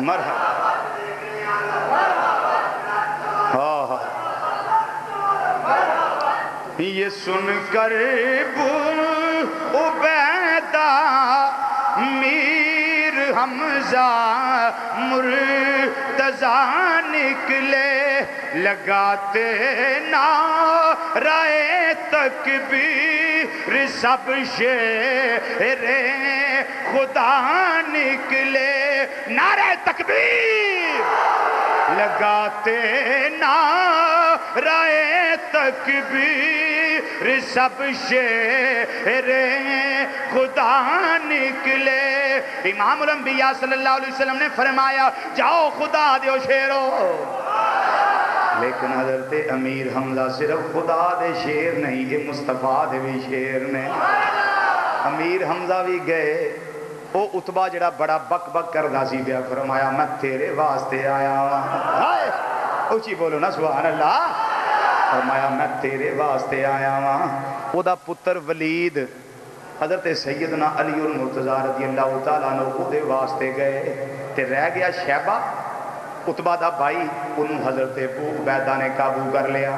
مرحبا یہ سن کر عبیدہ میر حمزہ مرتضیٰ نکلے لگاتے نعرہ تکبیر سب شیر خدا نکلے نعرہ تکبیر لگاتے نعرہ تکبیر سب شیر خدا نکلے امام الانبیاء صلی اللہ علیہ وسلم نے فرمایا جاؤ خدا دیو شیرو لیکن حضرت امیر حمزہ صرف خدا دے شیر نہیں یہ مصطفیٰ دے بھی شیر نے امیر حمزہ بھی گئے وہ اتبا جڑا بڑا بک بک کر داسی بیا فرمایا میں تیرے واسطے آیا ہاں اچھی بولو نا سبحان اللہ فرمایا میں تیرے واسطے آیا ہاں او دا پتر ولید حضرت سیدنا علی المرتضیٰ رضی اللہ تعالیٰ عنہ او دے واسطے گئے تے رہ گیا شیبہ اتبا دا بھائی انہوں حضرت ابو عبیدہ نے قابو کر لیا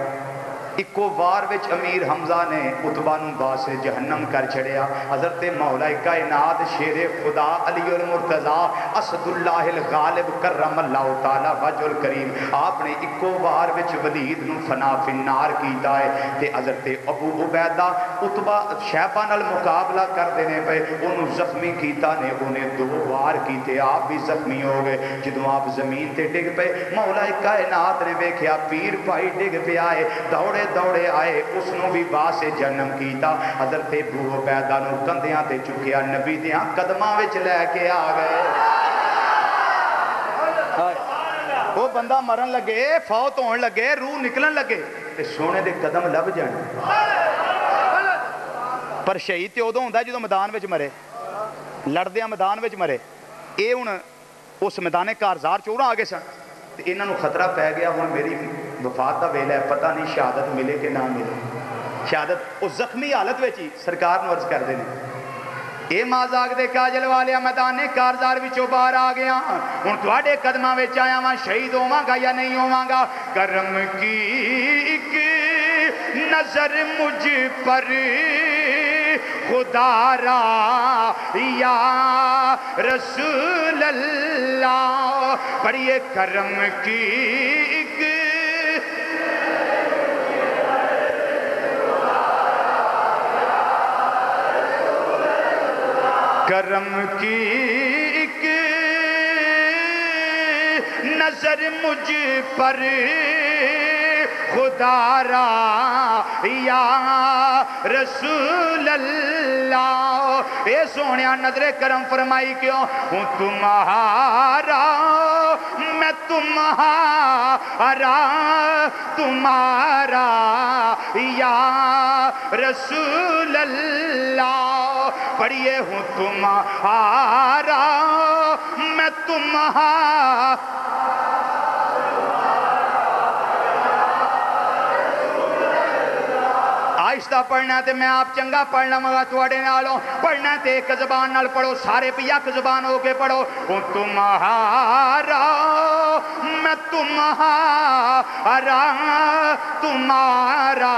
اکو وار وچ امیر حمزہ نے اتبا نوں باس جہنم کر چھڑیا حضرت مولا کائنات شیر خدا علی المرتضیٰ اسد اللہ الغالب کرم اللہ تعالی وجہ الکریم آپ نے اکو وار وچ ولید نوں فنا فی النار کیتا ہے تے حضرت ابو عبیدہ اتبا شیبہ نال مقابلہ کر دینے پہ انہوں زخمی کیتا نے انہیں 2 وار کیتے آپ بھی زخمی ہو گئے جدوں آپ زمین تے ڈگ پہ مولا کائنات نے ویکھیا پیر بھائی ڈگ پہ آئے دوڑے دوڑے آئے اس نو بھی باس جنم کیتا حضرت ابو عبیدہ نو کندیاں تے چکیا نبی دیاں قدماں وچ لے کے آ گئے وہ بندہ مرن لگے فوت ہون لگے روح نکلن لگے تے سونے دے قدم لب جان پر شہید تے ادوں ہوندا جدوں میدان وچ مرے لڑدیاں میدان وچ مرے اے ہن اس میدان کارزار چوراں آ گئے سن تے انہاں نو خطرہ پی گیا ہن میری وفات دا ویلا ہے پتہ نہیں شہادت ملے کہ نہ ملے شہادت اس زخمی حالت وچ ہی سرکار نو عرض کر دینے اے مازاگ دے کاجل والیا میدان کارزار وچوں باہر آ گیا ہن تواڈے قدماں وچ آیا واں شہید ہوواں گا یا نہیں ہوواں گا کرم کی ایک نظر مجھ پر خدا را یا رسول اللہ پڑھیے کرم کی ایک کرم کی ایک نظر مجھ پر خدا را یا رسول اللہ، اے سونیا نظر کرم فرمائی کیوں، ہوں تمہارا میں تمہارا تمہارا یا رسول اللہ، پڑھیے ہوں تمہارا میں تمہارا، آہستہ پڑھنا تے میں آپ چنگا پڑھنا مگا تواڈے نالوں، پڑھنا تے ایک زبان نال پڑھو، سارے پہ یک زبان ہو کے پڑھو، ہوں تمہارا میں تمہارا تمہارا،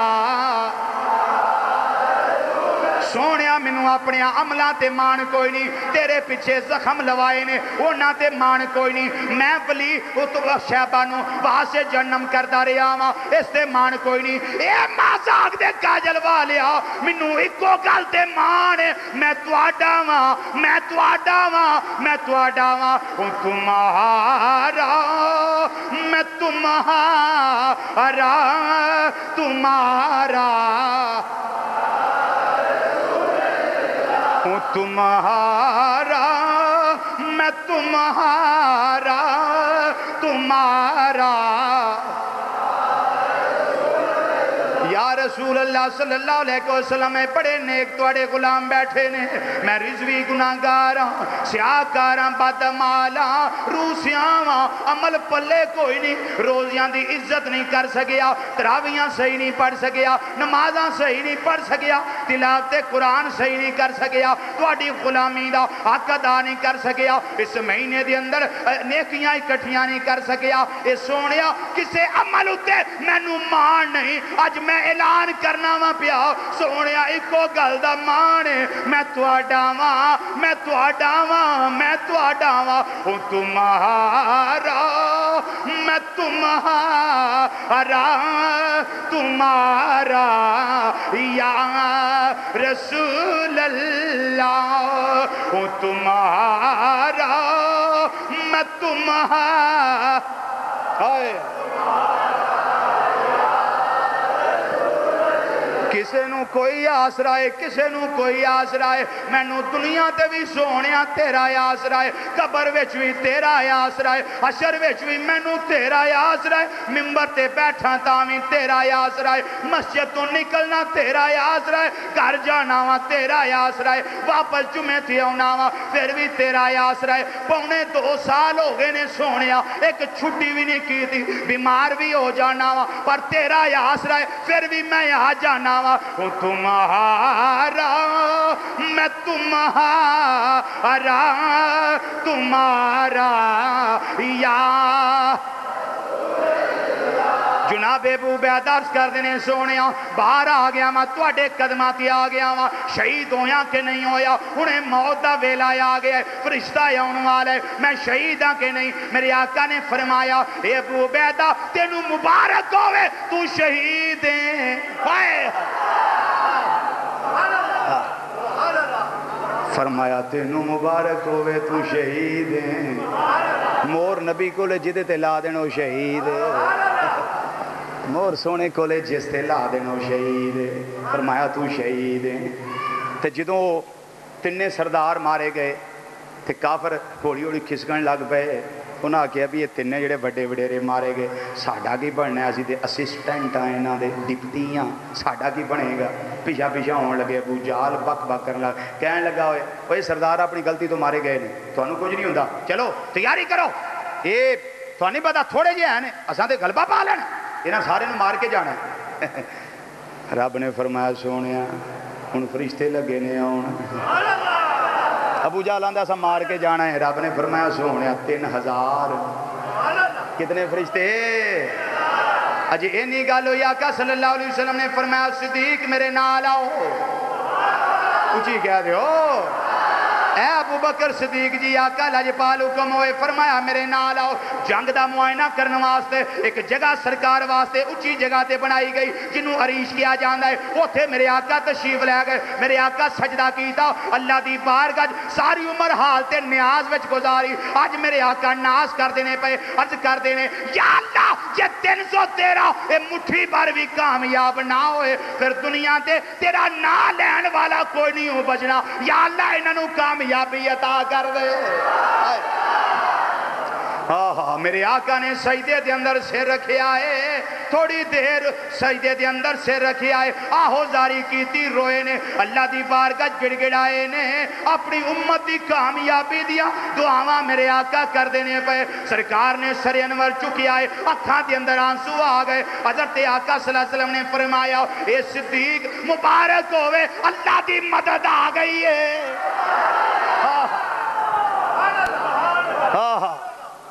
سونیا منو اپنے عملہ تے مان کوئی نہیں، تیرے پیچھے زخم لوائے نے اونا تے مان کوئی نہیں، میں ولی شہبانو وہاں سے جنم کردہ رہا ہاں، اس تے مان کوئی نہیں، اے مازاق دے کاجل والیا منو ایکو گل تے مان، میں تواڈا ہاں میں تواڈا ہاں میں تواڈا ہاں، ہوں تمہارا میں تمہارا تمہارا، ہوں تمہارا میں تمہارا تمہارا، یا رسول اللہ صلی اللہ علیہ وسلم میں بڑے نیک توڑے غلام بیٹھے نے، میں رضوی گناہگاراں سیاکاراں بدمالاں روسیاں عمل پلے کوئی نہیں، روزیاں دی عزت نہیں کر سکیا، تراویاں صحیح نہیں پڑھ سکیا، نمازاں صحیح نہیں پڑھ سکیا، تلاوت قرآن صحیح نہیں کر سکیا، تواڈی غلامی دا حق ادا نہیں کر سکیا، اس مہینے دے اندر نیکیاں اکٹھیاں نہیں کر سکیا، اے سونیا کسے عمل اتے مینوں مان نہیں، اج میں اعلان کرنا وا پیا، سونیا ایکو گل دا مان، میں تواڈا واں میں تواڈا واں میں تواڈا واں، ہوں تمہارا میں تمہارا تمہارا یا رسول اللہ، ہوں تمہارا میں تمہارا، کسے نو کوئی آسرا ہے کسے نو کوئی آسرا ہے، میں نو دنیا تے بھی سونیا تیرا آسرا ہے، قبر وچ بھی تیرا آسرا ہے، حشر وچ بھی میں نو تیرا آسرا ہے، ممبر تے بیٹھا تاویں تیرا آسرا ہے، مسجد تو نکلنا تیرا آسرا ہے، گھر جانا وا تیرا آسرا ہے، واپس جمعے تھی آنا وا پھر بھی تیرا آسرا ہے، پونے 2 سال ہو گئے نے سونیا، ایک چھٹی بھی نہیں کی تھی، بیمار بھی ہو جانا وا پر تیرا آسرا ہے، پھر بھی میں یہاں جانا وا، ہوں تمہارا میں تمہارا تمہارا یا جناب ابو عبیدہ عرض کر دینے سونیا، باہر آ گیا میں تواڈے قدماتی آ گیا میں، شہید ہویا کہ نہیں ہویا، انہیں موت دا ویلا آ گیا ہے، فرشتہ آن والا ہے، میں شہید ہاں کہ نہیں، میرے آقا نے فرمایا اے ابو عبیدہ تینوں مبارک ہوئے تو شہید ہیں، فرمایا تینوں مبارک ہوئے تو شہید ہیں، مور نبی کو لے جدے تے لا دینو شہید مور سونے کو لے جس تے لا دینو شہید، فرمایا تو شہید ہیں، تے جدوں تنے سردار مارے گئے تے کافر ہوڑی ہوڑی کھسکن لگ پے، انہاں کہا بھی یہ تنے جڑے بڑے وڈیرے مارے گئے ساڈا کی بننا ہے، اسی دے اسسٹنٹ آئے نا دے ڈپٹیاں ساڈا کی بنے گا، پیچھا پیچھا ہون لگے، ابو جال بک بک کرنے لگا، کہنے لگا ہوئے اوہ سردار اپنی غلطی تو مارے گئے نہیں، تو انہوں کچھ نہیں ہوندہ، چلو تیاری کرو، یہ تو نہیں پتا تھوڑے جے ہیں اساں تے غلبہ پا لینا، انہاں سارے نے مار کے جانا ہے، رب نے فرمایا سونیا ان فرشتے لگے نے آن، ابو جہل آندا سا مار کے جانا ہے، رب نے فرمایا سونیا 3000 کتنے فرشتے اجی اینی گالو یا آقا صلی اللہ علیہ وسلم نے فرمایا صدیق میرے نال آؤ، اچھی کہہ دے ہو اے ابو بکر صدیق جی آقا لاجپال حکم ہوئے فرمایا میرے نال آؤ جنگ دا معائنہ کرنے واسطے ایک جگہ سرکار واسطے اچھی جگہ تے بنائی گئی جنہوں عریش کیا جاندہ ہے اوتھے میرے آقا تشریف لے گئے میرے آقا سجدہ کیتا اللہ دی بارگاہ ساری عمر حالت نیاز وچ گزاری آج میرے آقا ناز کر دینے پہ عرض کر دینے یا اللہ یہ 313 اے مٹھی بار بھی کامیاب نہ ہوئے پھر دنیا تے تیرا نا لین والا کوئی نہیں ہو بچنا یا اللہ انہوں کامیابی عطا کر دے میرے آقا نے سجدے دے اندر سر رکھے آئے تھوڑی دیر سجدے دے اندر سر رکھے آئے آہو زاری کیتی روئے نے اللہ دی بارگاہ گڑ گڑائے نے اپنی امت دی کامیابی دیا دعاواں میرے آقا کر دینے پہ سرکار نے سر انور چکی آئے اکھاں دے اندر آنسو آ گئے حضرت آقا صلی اللہ علیہ وسلم نے فرمایا اے صدیق مبارک ہوئے اللہ دی مدد آ گئی ہے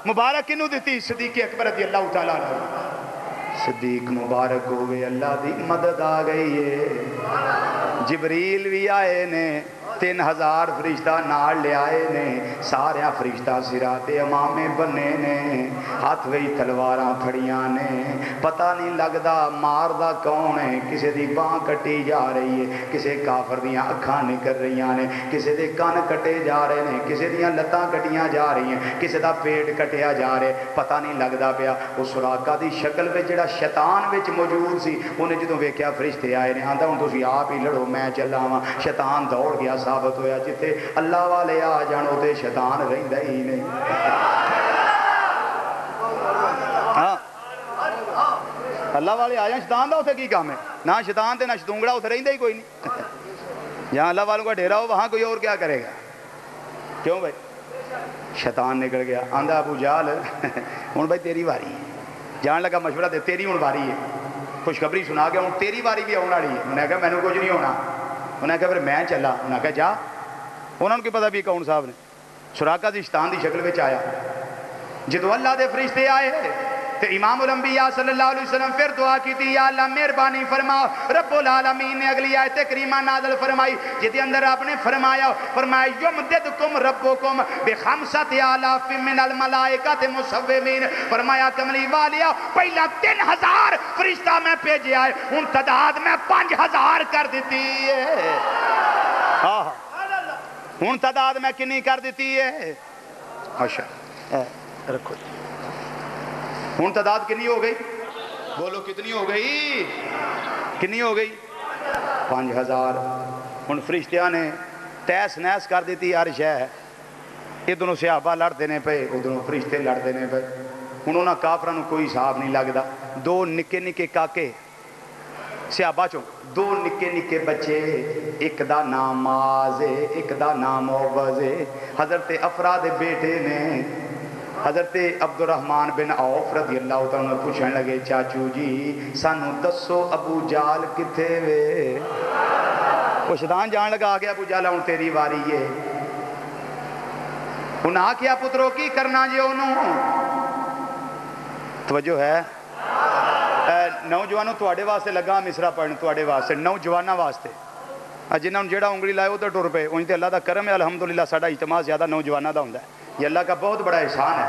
مبارک کنوں دیتی صدیق اکبر رضی اللہ تعالیٰ عنہ صدیق مبارک ہوئے اللہ دی مدد آ گئی ہے جبریل بھی آئے نے 3000 فرشتہ نال لے آئے نے سارے فرشتہ سرات امامے بنے نے ہاتھ وہی تلواراں پھڑیاں نے پتہ نہیں لگدا ماردہ کون ہے کسے دی باں کٹی جا رہی ہے کسے کافر دیاں اکھاں نکل رہیاں نے کسے دے کان کٹے جا رہے ہیں کسے دیاں لتاں کٹیاں جا رہی ہیں کسے دا پیٹ کٹیا جا رہے پتہ نہیں لگدا پیا اس سراقہ دی شکل وچ جڑا شیطان وچ موجود سی انہیں جدوں ویکھیا فرشتے آئے نے آندا ہن تسی آپ ہی لڑو میں چلاواں شیطان دوڑ گیا ثابت ہویا جتے اللہ والے آ جان تے شیطان رہندا ہی نہیں اللہ والے آ جان شیطان دا اتنے کی کام ہے نہ شیطان تے نہ شتونگڑا اتنے رہندا ہی کوئی نہیں جہاں اللہ والوں کا ڈیرا ہو وہاں کوئی اور کیا کرے گا کیوں بھائی شیطان نکل گیا آندا ابو جہل ہن بھائی تیری واری ہے جان لگا مشورہ دے تیری ہن واری ہے خوشخبری سنا کے ہن تیری واری بھی آنے والی ہے انہیں کہا مینوں کچھ نہیں ہونا انہیں کہا پھر میں چلا انہیں کہا جا انہوں نے کی پتہ بھی کون صاحب نے سراقہ دی شیطان دی شکل وچ آیا جدو اللہ دے فرشتے آئے تے امام الانبیاء صلی اللہ علیہ وسلم پھر دعا کی تھی یا اللہ مہربانی فرما رب العالمین نے اگلی آیت کریمہ نازل فرمائی جدی اندر آپ نے فرمایا یمددکم ربکم بخمسۃ آلاف من الملائکۃ مسومین فرمایا کملی والیا پہلا 3000 فرشتہ میں بھیجے آئے ان تعداد میں 5000 کر دیتی ہے ان تعداد میں کنی کر دیتی ہے اچھا رکھو ہون تعداد کنی ہو گئی بولو کتنی ہو گئی کنی ہو گئی 5000 ہون فرشتیاں نے تیس نیس کر دیتی عرش ہے ادھروں صحابہ لڑ دینے پہ ادھروں فرشتے لڑ دینے پہ انہوں نے کافرانو کوئی حساب نہیں لگدا دو نکے نکے کاکے صحابہ چوں دو نکے نکے بچے ایک دا نام معاذ ایک دا نام عوض حضرت افراد بیٹے نے حضرت عبد الرحمن بن عوف رضی اللہ تعالیٰ پوچھنے لگے چاچو جی سانو دسو ابو جال کتھے وے وہ شیطان جان لگا آگیا ابو جال ہوں تیری واری ہے انہاں کیا پتروں کی کرنا جی انہوں توجہ ہے نوجوانوں تواڈے واسطے لگا مصرع پڑھن تواڈے واسطے نوجوانوں واسطے جنہوں جیڑا انگلی لائے وہ تو ٹر پے انہیں تے اللہ دا کرم ہے الحمدللہ ساڈا اجتماع زیادہ نوجوانوں دا ہوندا ہے یہ اللہ کا بہت بڑا احسان ہے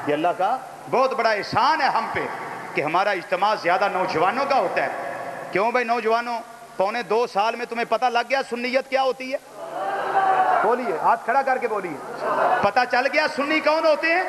یہ اللہ کا بہت بڑا احسان ہے ہم پہ کہ ہمارا اجتماع زیادہ نوجوانوں کا ہوتا ہے کیوں بھائی نوجوانوں 2.25 سال میں تمہیں پتہ لگ گیا سنیت کیا ہوتی ہے بولیے ہاتھ کھڑا کر کے بولیے پتہ چل گیا سنی کون ہوتے ہیں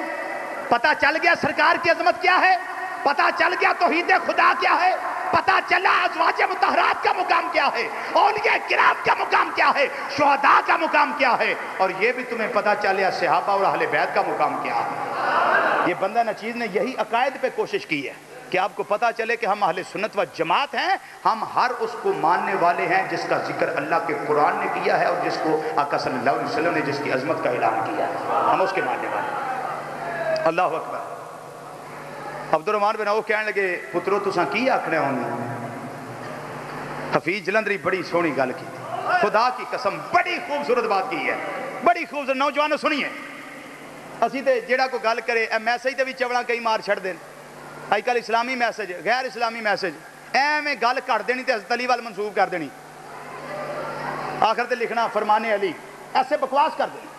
پتہ چل گیا سرکار کی عظمت کیا ہے پتہ چل گیا توحید خدا کیا ہے پتہ چلا ازواج مطہرات کا مقام کیا ہے اولیاء کرام کا مقام کیا ہے شہداء کا مقام کیا ہے اور یہ بھی تمہیں پتہ چلیا صحابہ اور اہل بیت کا مقام کیا ہے یہ بندہ نچیز نے یہی عقائد پہ کوشش کی ہے کہ آپ کو پتہ چلے کہ ہم اہل سنت و جماعت ہیں ہم ہر اس کو ماننے والے ہیں جس کا ذکر اللہ کے قرآن نے کیا ہے اور جس کو آقا صلی اللہ علیہ وسلم نے جس کی عظمت کا اعلان کیا ہے ہم اس کے ماننے والے ہیں اللہ اکبر عبد الرحمن بن عوف کہنے لگے پترو تساں کی آکھنے ہونے حفیظ جلندری بڑی سونی گل کی خدا کی قسم بڑی خوبصورت بات کی ہے بڑی خوبصورت نوجوانوں سنیے اسی تے جیڑا کو گل کرے اے میسج تے بھی چوڑا کئی مار چھڑ دین اج کل اسلامی میسج غیر اسلامی میسج میں گل کر دینی تے حضرت علی وال منسوب کر دینی آخر تے لکھنا فرمان علی ایسے بکواس کر دینی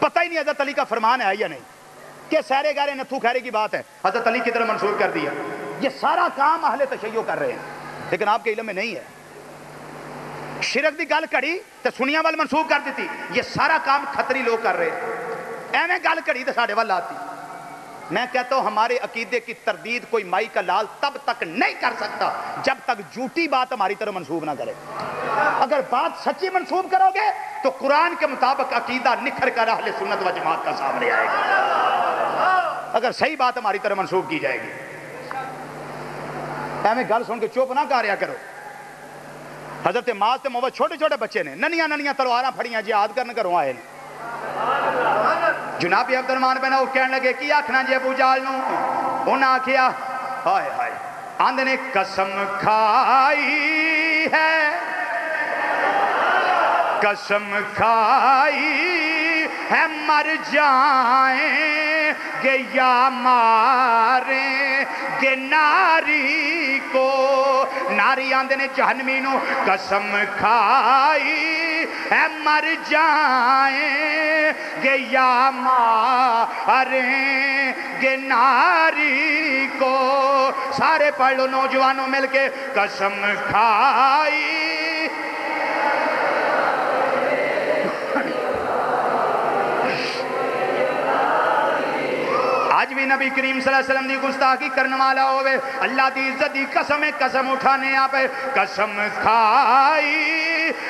پتہ ہی نہیں حضرت علی کا فرمان ہے یا نہیں کہ سیرے گارے نتھو خیرے کی بات ہے حضرت علی کی طرح منسوخ کر دیا. یہ سارا کام اہل تشیع کر رہے ہیں لیکن آپ کے علم میں نہیں ہے. شرک دی گل کڑی تو سنیاں وال منسوخ کر دیتی. یہ سارا کام کھتری لوگ کر رہے ہیں. ایویں گل کڑی تو ساڑھے وال آتی. میں کہتا ہوں ہمارے عقیدے کی تردید کوئی مائی کا لال تب تک نہیں کر سکتا جب تک جھوٹی بات ہماری طرح منسوب نہ کرے. اگر بات سچی منسوب کرو گے تو قرآن کے مطابق عقیدہ نکھر کر اہل سنت و جماعت کا سامنے آئے گا. اگر صحیح بات ہماری طرح منسوب کی جائے گی. ایویں گل سن کے چپ نہ کر رہا کرو. حضرت معاذ تے محبت چھوٹے چھوٹے بچے نے ننیاں ننیاں تلواراں پھڑیاں جہاد کرن گھروں آئے نے. جناب عبد الرحمن بن عوف کہنے لگے کی آکھنا جی ابو جہل نو. انہاں آکھیا ہائے ہائے آندے نے قسم کھائی ہے قسم کھائی ہے مر جائیں گے یا ماریں گے ناری کو. ناری آندے نے جہنمی نو قسم کھائی ہے مر جائیں گے یا ماریں گے ناری کو. سارے پڑھ لو نوجوانوں مل کے قسم کھائی. آج بھی نبی کریم صلی اللہ علیہ وسلم دی گستاخی کرنے والا ہوئے اللہ دی عزت دی قسم اٹھانے آپ قسم کھائی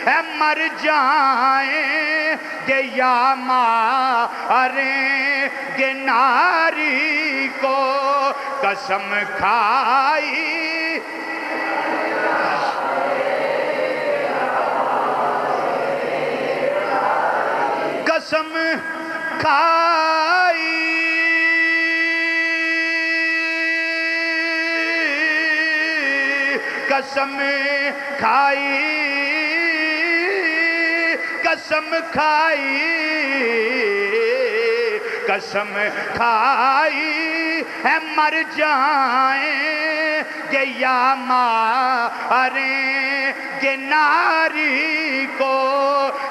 ہے مر جائیں گے یا ماریں گے ناری کو. قسم کھائی قسم کھائی قسم کھائی قسم کھائی قسم کھائی ہے مر جائیں گے یا ماریں گے ناری کو.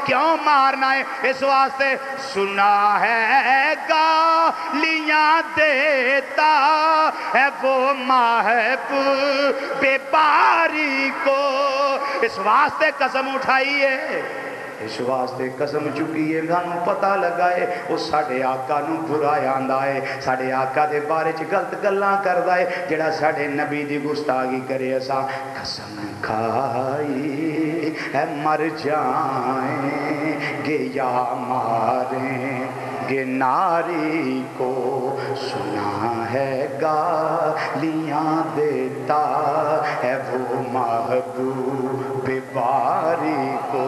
کیوں مارنا ہے اس واسطے سنا ہے گالیاں دیتا ہے وہ محبوب باری کو. اس واسطے قسم اٹھائی ہے اس واسطے قسم چکی ہے سانوں پتہ لگا ہے وہ ساڈے آقا نو برا آندا ہے ساڈے آقا دے بارے چ غلط گلاں کردا ہے جڑا ساڈے نبی دی گستاخی کرے. اساں قسم کھائی ہے مر جائیں گے یا ماریں گے ناری کو. سنا ہے گالیاں دیتا ہے وہ محبوب باری کو.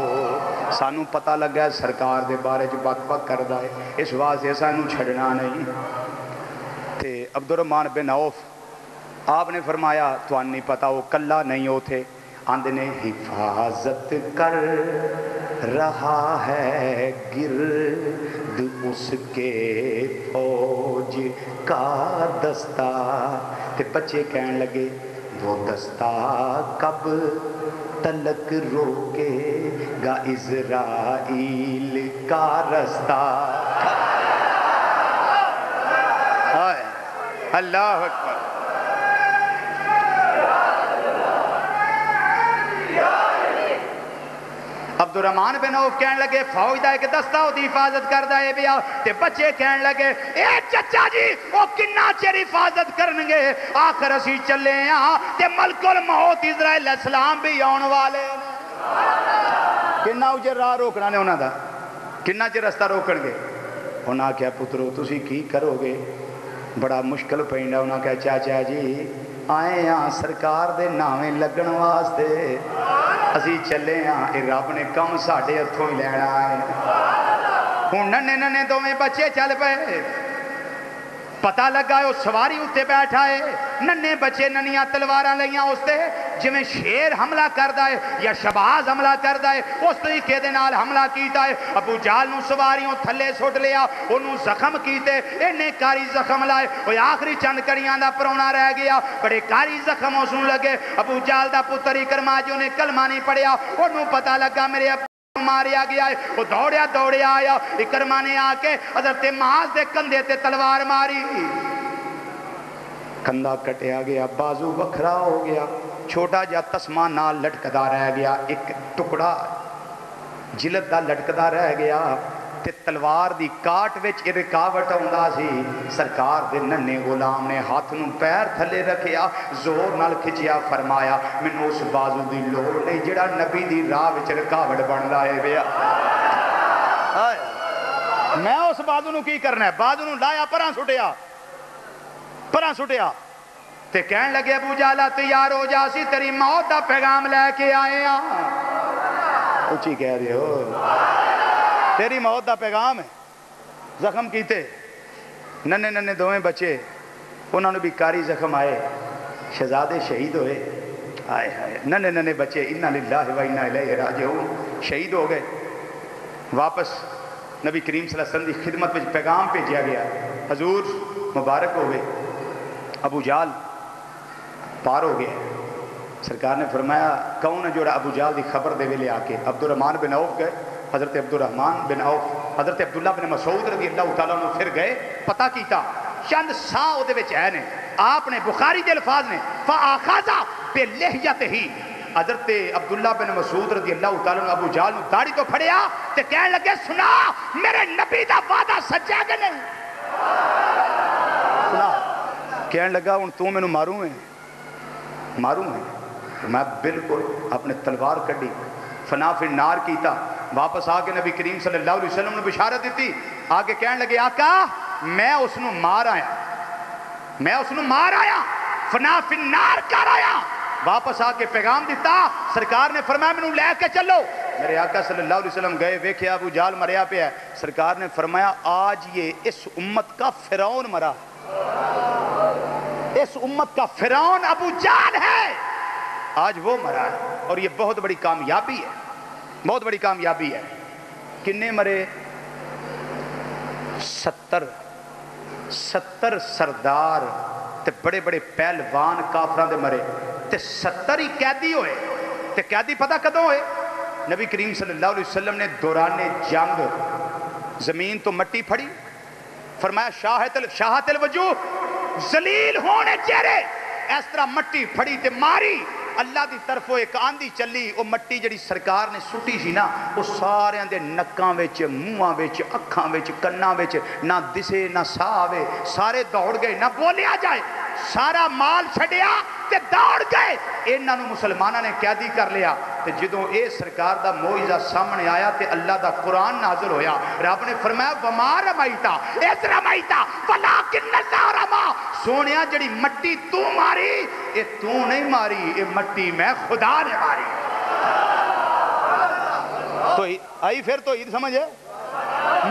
سانوں پتہ لگا ہے سرکار دے بارے چ بک بک کردا ہے اس واسطے سانوں چھڑنا نہیں. تے عبد الرحمن بن عوف آپ نے فرمایا تو نہیں پتا وہ کلا نہیں ہوتے. آندے نے حفاظت کر رہا ہے گرد اس کے فوج کا دستہ. تے بچے کہن لگے وہ دستہ کب تلک روکے گا اسرائیل کا رستہ. اللہ اکبر. عبد الرحمن بن عوف کہن لگے فوج دا ایک دستہ دی حفاظت کردا ہے بیا. تے بچے کہن لگے اے چچا جی او کنا چر حفاظت کرنگے آخر اسی چلے ہاں تے ملک الموت اسرائیل السلام بھی آن والے کنا اجر راہ روکنا نے انہاں دا کنا چر رستہ روکن گے. انہاں کہا پترو تسی کی کرو گے بڑا مشکل پیندا. انہاں کہا چاچا جی آئے ہاں سرکار دے نامیں لگن واسطے اسی چلے ہاں اے رب نے کم ساڑھے ہتھوں ہی لینا ہے. ہوں ننے ننے دوویں بچے چل پے پتہ لگا ہے وہ سواری اتے بیٹھا ہے ننے بچے ننیاں تلواراں لیاں اس تے جویں شیر حملہ کردا ہے یا شباز حملہ کردا ہے اس طریقے دے نال حملہ کیتا ہے. ابو جہل نو سواریوں تھلے سٹ لیا انہوں زخم کیتے انہیں کاری زخم لائے وہ آخری چند کڑیاں دا پرونا رہ گیا بڑے کاری زخم اس نو لگے. ابو جہل دا پتر اکرما جو نے کلمہ نہیں پڑھیا انہوں پتہ لگا میرے ماریا گیا ہے. وہ دوڑیا دوڑیا آیا, اکرما نے آ کے حضرت معاذ دے کندھے تے تلوار ماری, کندھا کٹیا گیا, بازو وکھرا ہو گیا, چھوٹا جا تسمہ نال لٹکدا رہ گیا, ایک ٹکڑا جلد دا لٹکدا رہ گیا تے تلوار دی کاٹ وچ رکاوٹ آوندا سی. سرکار دے ننے غلام نے ہاتھ نو پیر تھلے رکھیا, زور نال کھچیا, فرمایا مینوں اس بازو دی لوڑ نہیں جڑا نبی دی راہ وچ رکاوٹ بندا ہے ویا. میں اس بازو نو کی کرنا ہے؟ بازو نو لایا پراں سٹیا تے کہن لگے ابو جہل تیار ہو جا, سی تیری موت دا پیغام لے کے آئے ہاں. اچھی کہہ رہے ہو, تیری موت دا پیغام ہے. زخم کیتے ننے ننے دوویں بچے, انہوں نے بھی کاری زخم آئے, شہزادے شہید ہوئے. آئے ہائے ننے ننے بچے, انا للہ و انا الیہ راجعون, شہید ہو گئے. واپس نبی کریم صلی اللہ علیہ وسلم کی خدمت میں پیغام بھیجا گیا, حضور مبارک ہو گئے. ابو جہل پار ہو گئے. سرکار نے فرمایا کون ہے جوڑا ابو جہل دی خبر دے ویلے آ کے. عبد الرحمن بن عوف گئے, حضرت عبد الرحمن بن عوف, حضرت عبداللہ بن مسعود رضی اللہ تعالیٰ عنہ پھر گئے, پتہ کیتا چند سا او دے وچ ہے نے. آپ نے بخاری دے الفاظ نے فآخذا بلحیتہ, حضرت عبداللہ بن مسعود رضی اللہ تعالیٰ عنہ ابو جہل نو داڑھی تو پھڑیا تے کہنے لگے سنا میرے نبی دا وعدہ سچا ہے کہ نہیں؟ سنا کہنے لگا ہن تو مینوں ماروں ہے. میں بالکل اپنے تلوار کڈی, فنا فی النار کیتا, واپس آ کے نبی کریم صلی اللہ علیہ وسلم نے بشارت دیتی. آگے کہنے لگے آقا میں اس نو مار آیا, فنا فی النار کر آیا. واپس آ کے پیغام دیتا. سرکار نے فرمایا مینوں لے کے چلو. میرے آقا صلی اللہ علیہ وسلم گئے, ویکھیا ابو جہل مریا پہ ہے. سرکار نے فرمایا آج یہ اس امت کا فرعون مرا, اس امت کا فرعون ابو جہل ہے, آج وہ مرا ہے. اور یہ بہت بڑی کامیابی ہے, بہت بڑی کامیابی ہے. کنے مرے؟ 70 سردار تے بڑے بڑے پہلوان کافراں دے مرے تے 70 ہی قیدی ہوئے. تے قیدی پتہ کدوں ہوئے؟ نبی کریم صلی اللہ علیہ وسلم نے دوران جنگ زمین تو مٹی پھڑی, فرمایا شاہت الوجوہ, ذلیل ہونے چہرے, اس طرح مٹی پھڑی تے ماری. اللہ دی طرفوں ایک آندھی چلی, وہ مٹی جڑی سرکار نے سٹی سی نا, وہ سارے دے نکاں وچ, منہاں وچ, اکھاں وچ, کناں وچ نہ دسے نہ سا آوے. سارے دوڑ گئے, نہ بولیا جائے, سارا مال چھڈیا تے دوڑ گئے. انہاں نوں مسلماناں نے قیدی کر لیا. تے جدوں اے سرکار دا معجزہ سامنے آیا تے اللہ دا قرآن نازل ہویا. رب نے فرمایا وما رمیتا اذ رمیتا ولکن اللہ رما. سونیا جڑی مٹی تو ماری, اے تو نہیں ماری, اے مٹی میں خدا نے ماری. تو آئی پھر تو عید سمجھے,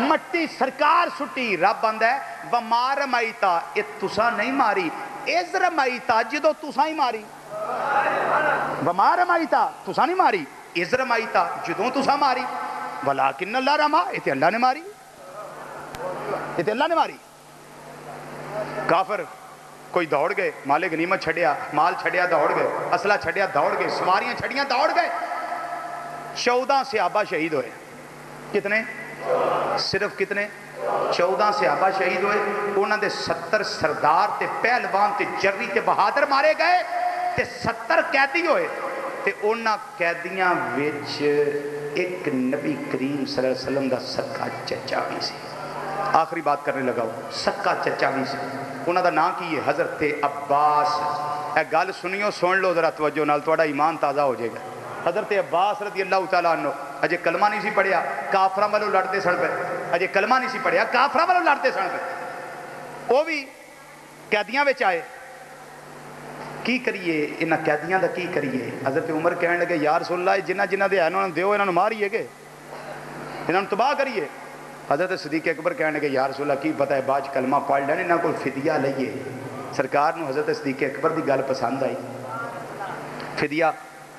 مٹی سرکار سٹی, رب آندا ہے وما رمیتا, اے تسا نہیں ماری, اذ رمیتا جدو تسا ہی ماری. وما رمیتا تسا نہیں ماری, اذ رمیتا جدو تسا ماری, ولکن اللہ رما, اے تے اللہ نے ماری, اے تے اللہ نے ماری. کافر کوئی دوڑ گئے, مال غنیمت چھڑیا, مال چھڑیا دوڑ گئے, اسلحہ چھڑیا دوڑ گئے, سواریاں چھڑیاں دوڑ گئے. 14 صحابہ شہید ہوئے. کتنے؟ صرف کتنے؟ 14 صحابہ شہید ہوئے. انہاں دے 70 سردار تے پہلوان تے جری تے بہادر مارے گئے تے 70 قیدی ہوئے. تے انہاں قیدیاں وچ ایک نبی کریم صلی اللہ علیہ وسلم دا سکا چچا بھی سی. آخری بات کرنے لگا ہوں, سکا چچا بھی سی. انہاں دا نام کی ہے حضرت عباس. اے گل سنیو, سن لو ذرا توجہ نال, تہاڈا ایمان تازہ ہو جائے گا. حضرت عباس رضی اللہ تعالیٰ عنہ اجے کلمہ نہیں سی پڑھیا, کافراں والوں لڑتے سن پے. اجے کلمہ نہیں سی پڑھیا, کافراں والوں لڑتے سن پے. وہ بھی قیدیاں وچ آئے. کی کریے انہاں قیدیاں دا, کی کریے؟ حضرت عمر کہنے لگے یا رسول اللہ جنہ جنہ دے انہاں نوں دیو, انہاں نوں ماریے گے, انہاں نوں تباہ کریے. حضرت صدیق اکبر کہنے لگے یا رسول اللہ کی پتہ ہے بعد کلمہ پڑھ لین, انہاں کول فدیہ لئیے. سرکار نوں حضرت صدیق اکبر دی گل پسند آئی. فدیہ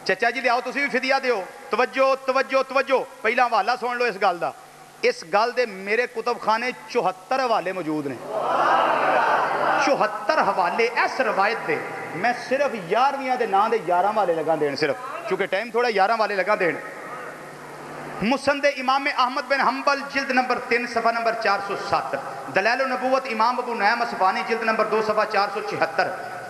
چچا جی لیاؤ تسی بھی فدیہ دیو. توجہ توجہ توجہ, پہلا حوالہ سن لو اس گل دا. اس گل دے میرے کتب خانے 74 حوالے موجود نے, 74 حوالے اس روایت دے. میں صرف 11ویں دے نام دے 11 والے لگا دین, صرف چونکہ ٹائم تھوڑا 11 والے لگا دین. مسند امام احمد بن حنبل جلد نمبر 3 صفحہ نمبر 407، دلائل النبوت امام ابو نعیم اصفہانی جلد نمبر 2 صفحہ 476،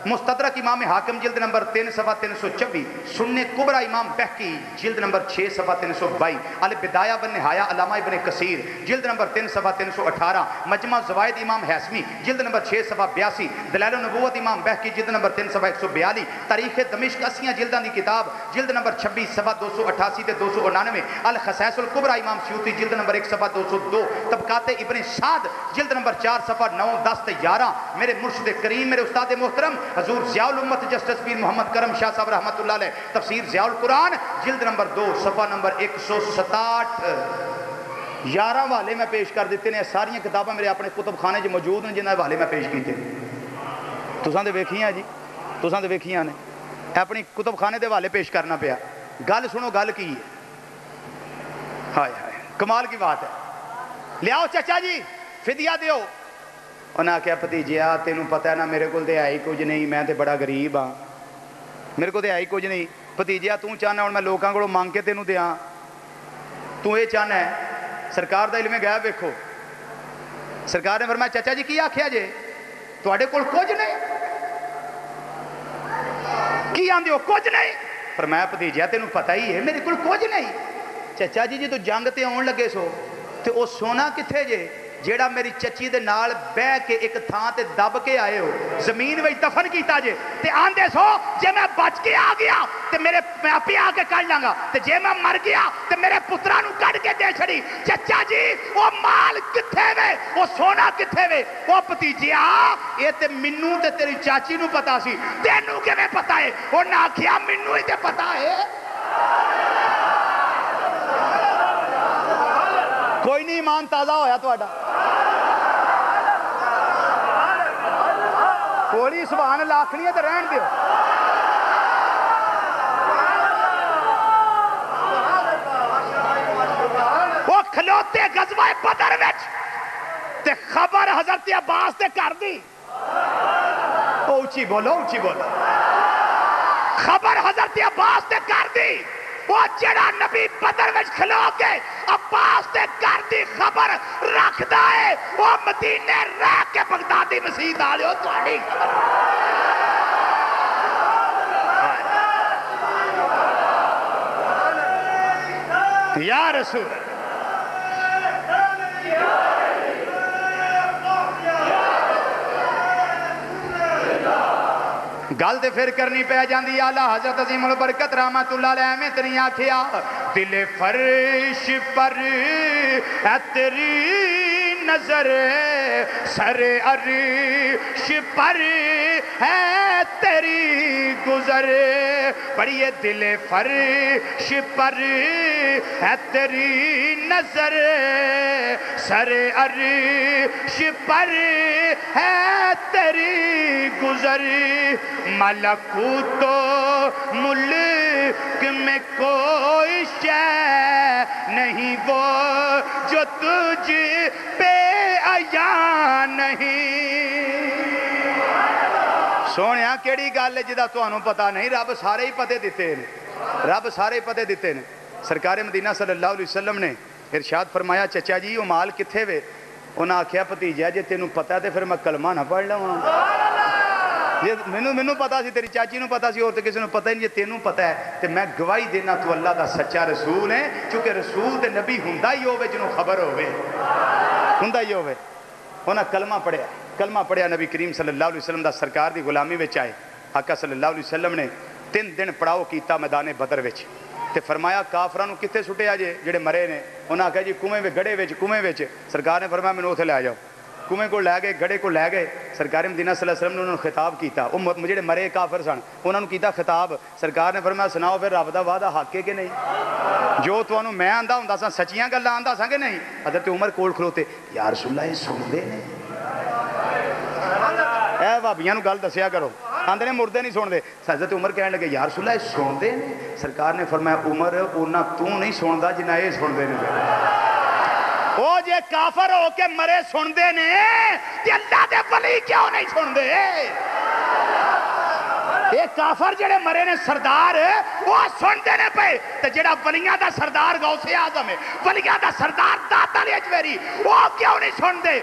مستدرک امام حاکم جلد نمبر 3 صفحہ 324، سنن کبرا امام بہقی جلد نمبر 6 صفحہ 322، البدایہ والنہایہ علامہ ابن کثیر جلد نمبر 3 صفحہ 318، مجمع زوائد امام حیثمی جلد نمبر 6 صفحہ 82، دلائل النبوت امام بہقی جلد نمبر 3 صفحہ 142، تاریخ دمشق 80 جلداں دی کتاب جلد نمبر 26 صفحہ 288 تے 299، الخصائص الکبرى امام سیوطی جلد نمبر 1 صفحہ 202، طبقات ابن سعد جلد نمبر 4 صفحہ 9 10 تے 11، میرے مرشد کریم میرے استاد محترم حضور ضیاء الامت جسٹس پیر محمد کرم شاہ صاحب رحمۃ اللہ علیہ، تفسیر ضیاء القرآن جلد نمبر 2 صفحہ نمبر 167، 11 حوالے میں پیش کر دیتے ہیں. ساری کتاباں میرے اپنے کتب خانے جو موجود ہیں جنہیں حوالے میں پیش کیتے تساں تے ویکھیاں جی، تساں تے ویکھیاں نے، اپنی کتب خانے دے حوالے پیش کرنا پیا. گل سنو گل کی ہے، ہائے ہائے کمال کی بات ہے. لیاؤ چچا جی فدیہ دیو. انہاں کہا بھتیجیا تینوں پتہ ہے نا میرے کو تے ہے ہی کچھ نہیں، میں تے بڑا غریب ہاں، میرے کو تے ہے ہی کچھ نہیں. بھتیجیا تو چاہنا ہوں میں لوگوں کو مانگ کے تینوں دیاں، تو یہ چاہنا ہے. سرکار دا علم غیب ویکھو. سرکار نے فرمایا چچا جی کی آکھیا جے تواڈے کول کچھ نہیں؟ کی آندے ہو کچھ نہیں؟ فرمایا بھتیجیا تینوں پتہ ہی ہے میرے کول کچھ نہیں. چچا جی تو جنگ تے آن لگے سو تے او سونا کتھے جے جیڑا میری چچی دے نال بہ کے ایک تھان تے دب کے آئے ہو زمین وچ دفن کیتا جے تے آندے سو جے میں بچ کے آ گیا تے میرے میں آپ ہی آ کے کر لاں گا تے جے میں مر گیا تے میرے پتراں نوں کڈ کے دے چھڑی. چچا جی او مال کتھے وے او سونا کتھے وے؟ او بھتیجیا اے تے مینوں تے تیری چاچی نوں پتہ سی، تینوں کیویں پتہ ہے؟ انہاں آکھیا مینوں ہی تے پتہ ہے. کوئی نہیں ایمان تازہ ہویا تہاڈا؟ کوئی سبحان اللہ آکھنی ہے تے رہن دیو. وہ کھلوتے غزوہ بدر وچ تے خبر حضرت عباس تے کر دی. اونچی بولو اونچی بولو. خبر حضرت عباس تے کر دی. وہ جڑا نبی بدر وچ کھلو کے عباس تے کر دی خبر رکھدا ہے وہ مدینے رہ کے بغدادی مسیح والو تہاڈی یا رسول گل تے پھر کرنی پہ جاندی. اعلیٰ حضرت عظیم البرکت رحمت اللہ علیہ میں تنی آکھیا دل فرش پر ہے تیری نظر، سر عرش پر ہے تیری گزر. پڑھیے دل فرش پر ہے تیری نظر، سر عرش پر ہے تیری گزر. ملکوت و ملک میں کوئی شے نہیں وہ جو تجھ پہ عیاں نہیں. سونیا کیڑی گل ہے جدا تانوں پتہ نہیں؟ رب سارے ہی پتے دیتے ہیں، رب سارے پتے دیتے ہیں. سرکار مدینہ صلی اللہ علیہ وسلم نے ارشاد فرمایا چچا جی وہ مال کتھے وے؟ انہاں آکھیا بھتیجا جے تینوں پتہ تے پھر میں کلمہ نہ پڑھ لواں. جی مینوں پتا سی، تیری چاچی نوں پتا سی، اور تو کسی نوں پتہ ہی نہیں. جے تینوں پتہ ہے تے میں گواہی دینا تو اللہ دا سچا رسول ہے، چونکہ رسول تے نبی ہوندا ہی ہوے جنوں خبر ہوے، ہوندا ہی ہوے. انہاں کلمہ پڑھیا، کلمہ پڑھیا. نبی کریم صلی اللہ علیہ وسلم دا سرکار دی غلامی وچ آئے. آقا صلی اللہ علیہ وسلم نے 3 دن پڑاؤ کیتا میدان بدر وچ تے فرمایا کافراں نوں کتے سٹیا جے جڑے مرے نے؟ انہاں کہا جی کنویں وچ گڑھے وچ کنویں وچ. سرکار نے فرمایا مینوں اوتھے لے جاؤ. کنویں کو لے گئے، گڑھے کو لے گئے. سرکار مدینہ صلی اللہ علیہ وسلم نے انہوں نے خطاب کیتا. وہ جڑے مرے کافر سن انہوں نے کیتا خطاب. سرکار نے فرمایا سناؤ پھر رب دا وعدہ حق ہے کہ نہیں؟ جو تانوں میں آندا ہوندا سا سچیاں گلاں آندا سا کہ نہیں؟ حضرت عمر کول کھلوتے یا رسول اللہ یہ سندے نے؟ اے بھابیاں نوں گل دسیا کرو، آندے نے مردے نہیں سن دے. حضرت عمر کہنے لگے یا رسول اللہ یہ سندے نے؟ سرکار نے فرمایا عمر اونا تو نہیں سندا جنہ یہ سندے نے. وہ جے کافر ہو کے مرے سن دے نے تے اللہ دے ولی کیوں نہیں سن دے؟ یہ کافر جڑے مرے نے سردار وہ سنتے نے پہ تو جڑا ولیاں دا سردار غوث اعظم ہے، ولیاں دا سردار داتا علی اجمیری وہ کیوں نہیں سنتے؟